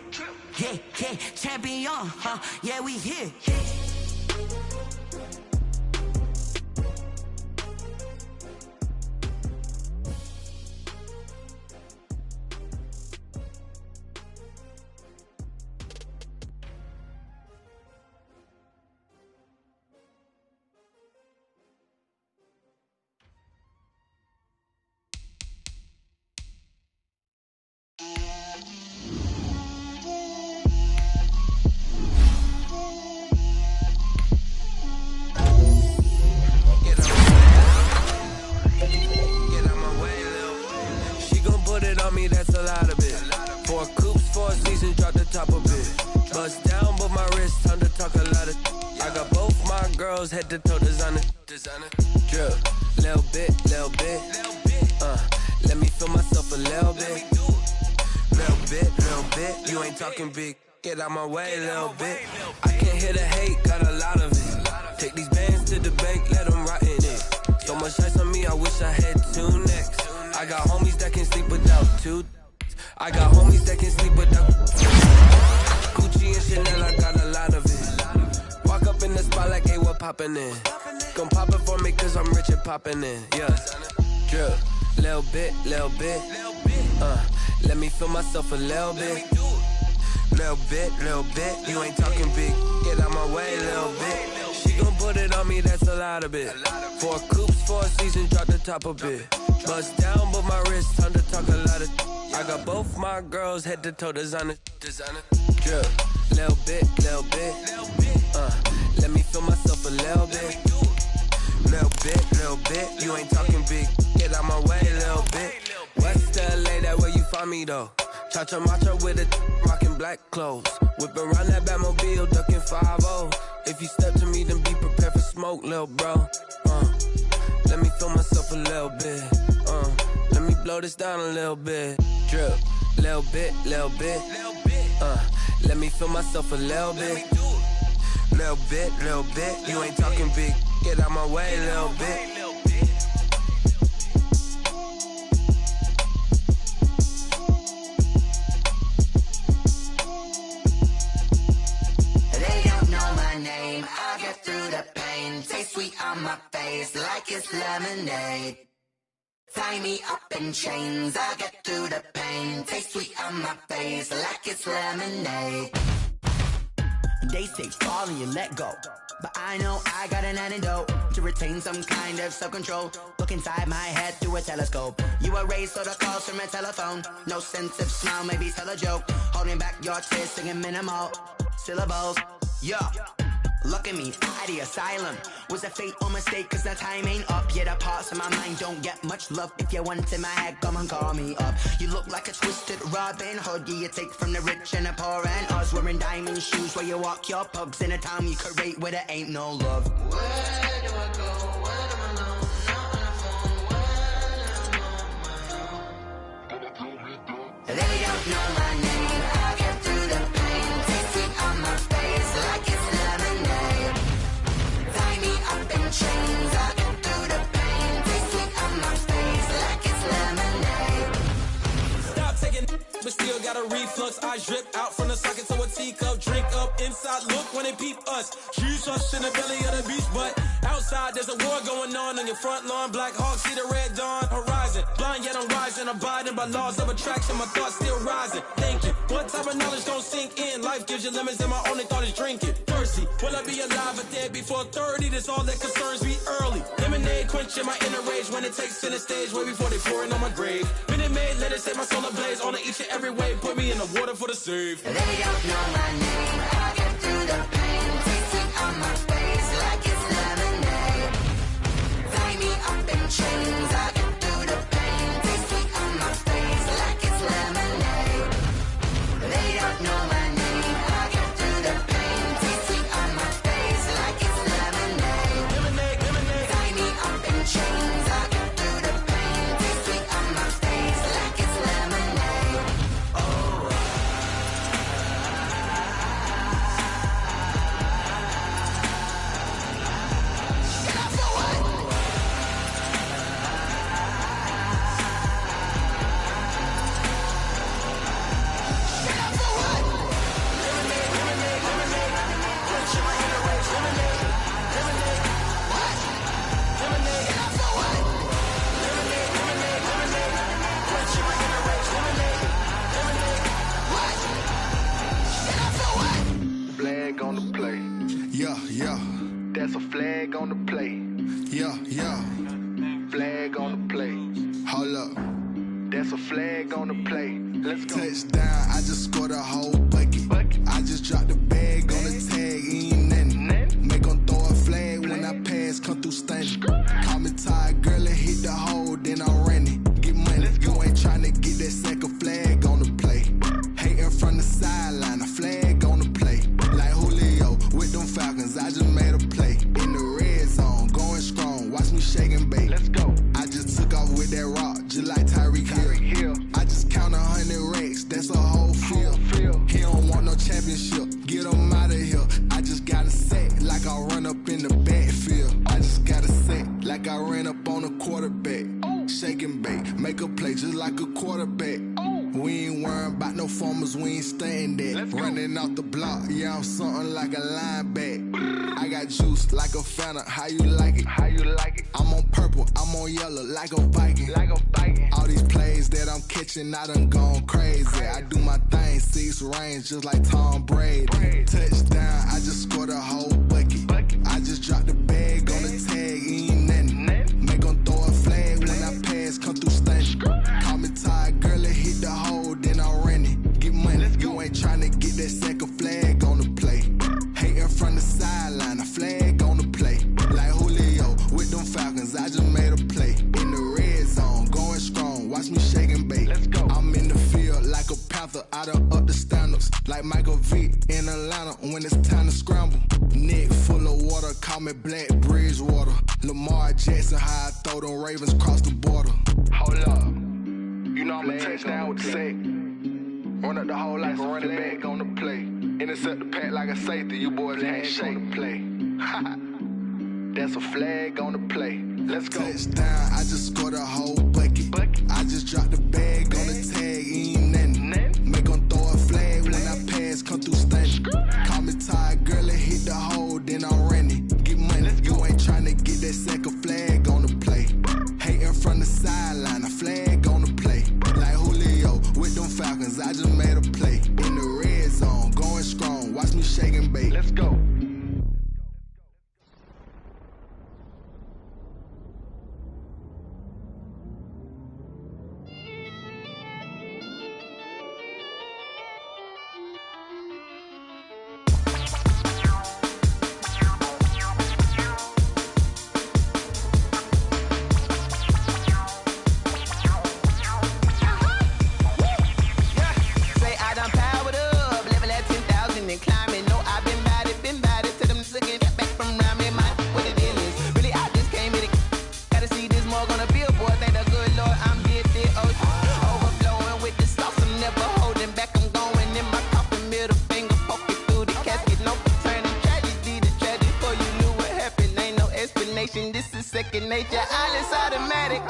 Yeah, yeah, champion, huh? Yeah, we here. That's a lot of it. 4 coops, 4 seasons, drop the top of it. Bust down, but my wrist, time to talk a lot of. I got both my girls head to toe designer. Drip, little bit. Let me feel myself a little bit. Little bit. You ain't talking big. Get out my way, little bit. I can't hear the hate, got a lot of it. Take these bands to the bank, let them rot in it. So much ice on me, I wish I had 2 necks. I got homies that can sleep without 2. I got homies that can sleep without Gucci and Chanel, I got a lot of it. Walk up in the spot like, hey, what poppin' in? Gon' pop it for me cause I'm rich and poppin' in. Yeah, drip, little bit. Let me feel myself a little bit. Little bit. You ain't talking big. Get out my way, little bit. She gon' put it on me, that's a lot of it. 4 coops, 4 seasons, drop the top of it. Bust down, but my wrist, time to talk a lot of. I got both my girls head to toe designer. Drip, little bit. Let me feel myself a little bit. Little bit. You ain't talking big. Get out my way, little bit. West LA, that where you find me though. Cha-cha matcha with a rockin' black clothes. Whip around that Batmobile, ducking 5-0. If you step to me, then be prepared for smoke, little bro. Let me feel myself a little bit. Let me blow this down a little bit. Drip, little bit. Let me feel myself a little bit. Little bit. You ain't talking big. Get out my way, little bit. They don't know my name. I get through the pain. Taste sweet on my face like it's lemonade. Tie me up in chains, I get through the pain. Taste sweet on my face like it's lemonade. They say fall and you let go, but I know I got an antidote to retain some kind of self-control. Look inside my head through a telescope. You erase all the calls from a telephone. No sense of smile, maybe tell a joke. Holding back your tears, singing minimal syllables. Yeah. Look at me, at the asylum. Was a fate or mistake, cause the time ain't up. Yet the parts of my mind don't get much love. If you want in my head, come and call me up. You look like a twisted Robin Hood. You take from the rich and the poor and us. Wearing diamond shoes where you walk your pugs in a town you create where there ain't no love. Where do I go? Where am I alone? Not on my own. They don't know my name. I get through the pain. Taste sweet on my face like it's lemonade. Tie me up in chains. I get through the pain. Taste sweet on my face like it's lemonade. Stop taking, but still got a reflux. I drip out from the socket to a teacup. Drink up inside. Look when they peep us. Shoes us in the belly of the beach, but outside there's a war going on your front lawn. Black Hawk see the red dawn horizon. Blind yet I'm rising, abiding by laws of attraction. My thoughts still rising. Thinking, what type of knowledge don't sink in? Life gives you limits, and my only thought is drinking. Thirsty, will I be alive or dead before 30? That's all that concerns me early. Lemonade quenching my inner rage when it takes center stage. Way before they pour it on my grave. Minute Maid, let it set my soul ablaze. On each and every way, put me in the water for the save. They don't know my name. I get through the pain. Taste sweet on my face like it's lemonade. Tie me up in chains. I get through the pain. Taste sweet on my face like it's lemonade. They don't know my name. I get through the pain. Taste sweet on my face like it's lemonade. Lemonade. Tie me up in chains. I get through the pain. Taste sweet on my face like it's lemonade. Oh. That's a flag on the play. Let's go. Touchdown, I just scored a whole bucket. I just dropped the bag on the tag, ain't nothing. Make them throw a flag when I pass, come through stunning. Call me tired, girl, and hit the hole, then I'm running. Get money, you ain't tryna get that second flag on the play. Hating from the sideline, a flag on the play. Like Julio with them Falcons, I just made a play. In the red zone, going strong, watch me shake and bake. Let's go. I just took off with that rock, just like Tyreek Hill. I just count 100 racks, that's a whole field. He don't want no championship, get him out of here. I just got a set, like I run up in the backfield. I just got a set, like I ran up on a quarterback. Shake and bake, make a play just like a quarterback. We ain't worrying about no formers, we ain't staying there. Running off the block, yeah, I'm something like a linebacker. I got juice like a Fanta, how you like it? How you like it? I'm on purple, I'm on yellow, like a Viking. Like a Viking. All these plays that I'm catching, I done gone crazy. I do my thing, 6 range, just like Tom Brady. Touchdown, I just scored a whole bucket. I just dropped the bag on the tag, ain't nothing. Make them throw a flag when I pass, come through stunning. Call me tired, girl, and hit the hole, then I'm running. Get money, you ain't tryna get that second flag on the play. Hating from the sideline, a flag on the play. Like Julio with them Falcons, I just made a play. In the red zone, going strong, watch me shake and bake. Let's go. I'm in the field like a Panther, I done up the standards. Like Michael Vick in Atlanta when it's time to scramble. Neck full of water, call me Black Bridgewater. Lamar Jackson, how I throw them Ravens cross the border. Hold up, you know I'm a touchdown with the sack. Run up the hole like a running back on the play. Intercept the pack like a safety, you boys ain't shake the play. That's a flag on the play. Let's go. Touchdown, I just scored a whole bucket. I just dropped the bag on the tag, ain't nothing. Make them throw a flag when I pass, come through stunning. Call me tired, girl, and hit the hole, then I'm running. Get money, you ain't tryna get that second flag on the play. Hating from the sideline, a flag on the play. Like Julio with them Falcons, I just made a play. In the red zone, going strong, watch me shake and bake. Let's go. This is second nature, all is automatic.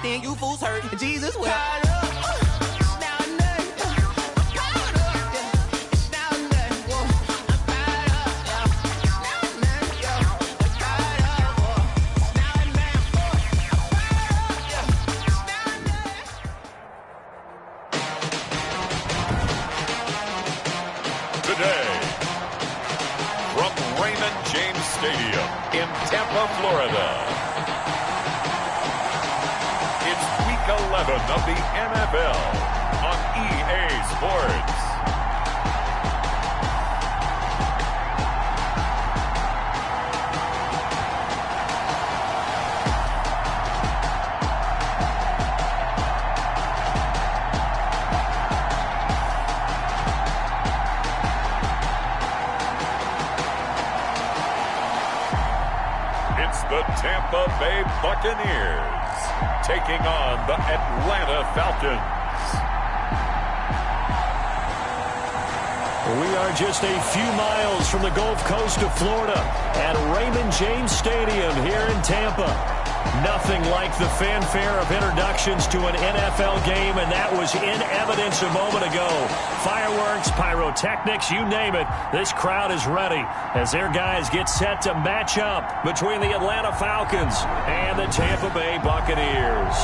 You fools hurt. Jesus will. Today, from Raymond James Stadium in Tampa, Florida, 11 of the NFL on EA Sports. It's the Tampa Bay Buccaneers taking on the Atlanta Falcons. We are just a few miles from the Gulf Coast of Florida at Raymond James Stadium here in Tampa. Nothing like the fanfare of introductions to an NFL game, and that was in evidence a moment ago. Fireworks, pyrotechnics, you name it. This crowd is ready as their guys get set to match up between the Atlanta Falcons and the Tampa Bay Buccaneers.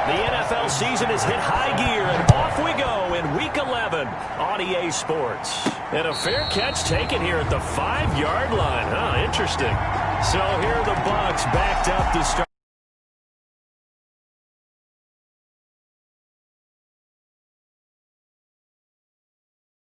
The NFL season has hit high gear, and off we go in Week 11 on EA Sports. And a fair catch taken here at the 5-yard line. Interesting. So here are the Bucs backed up to start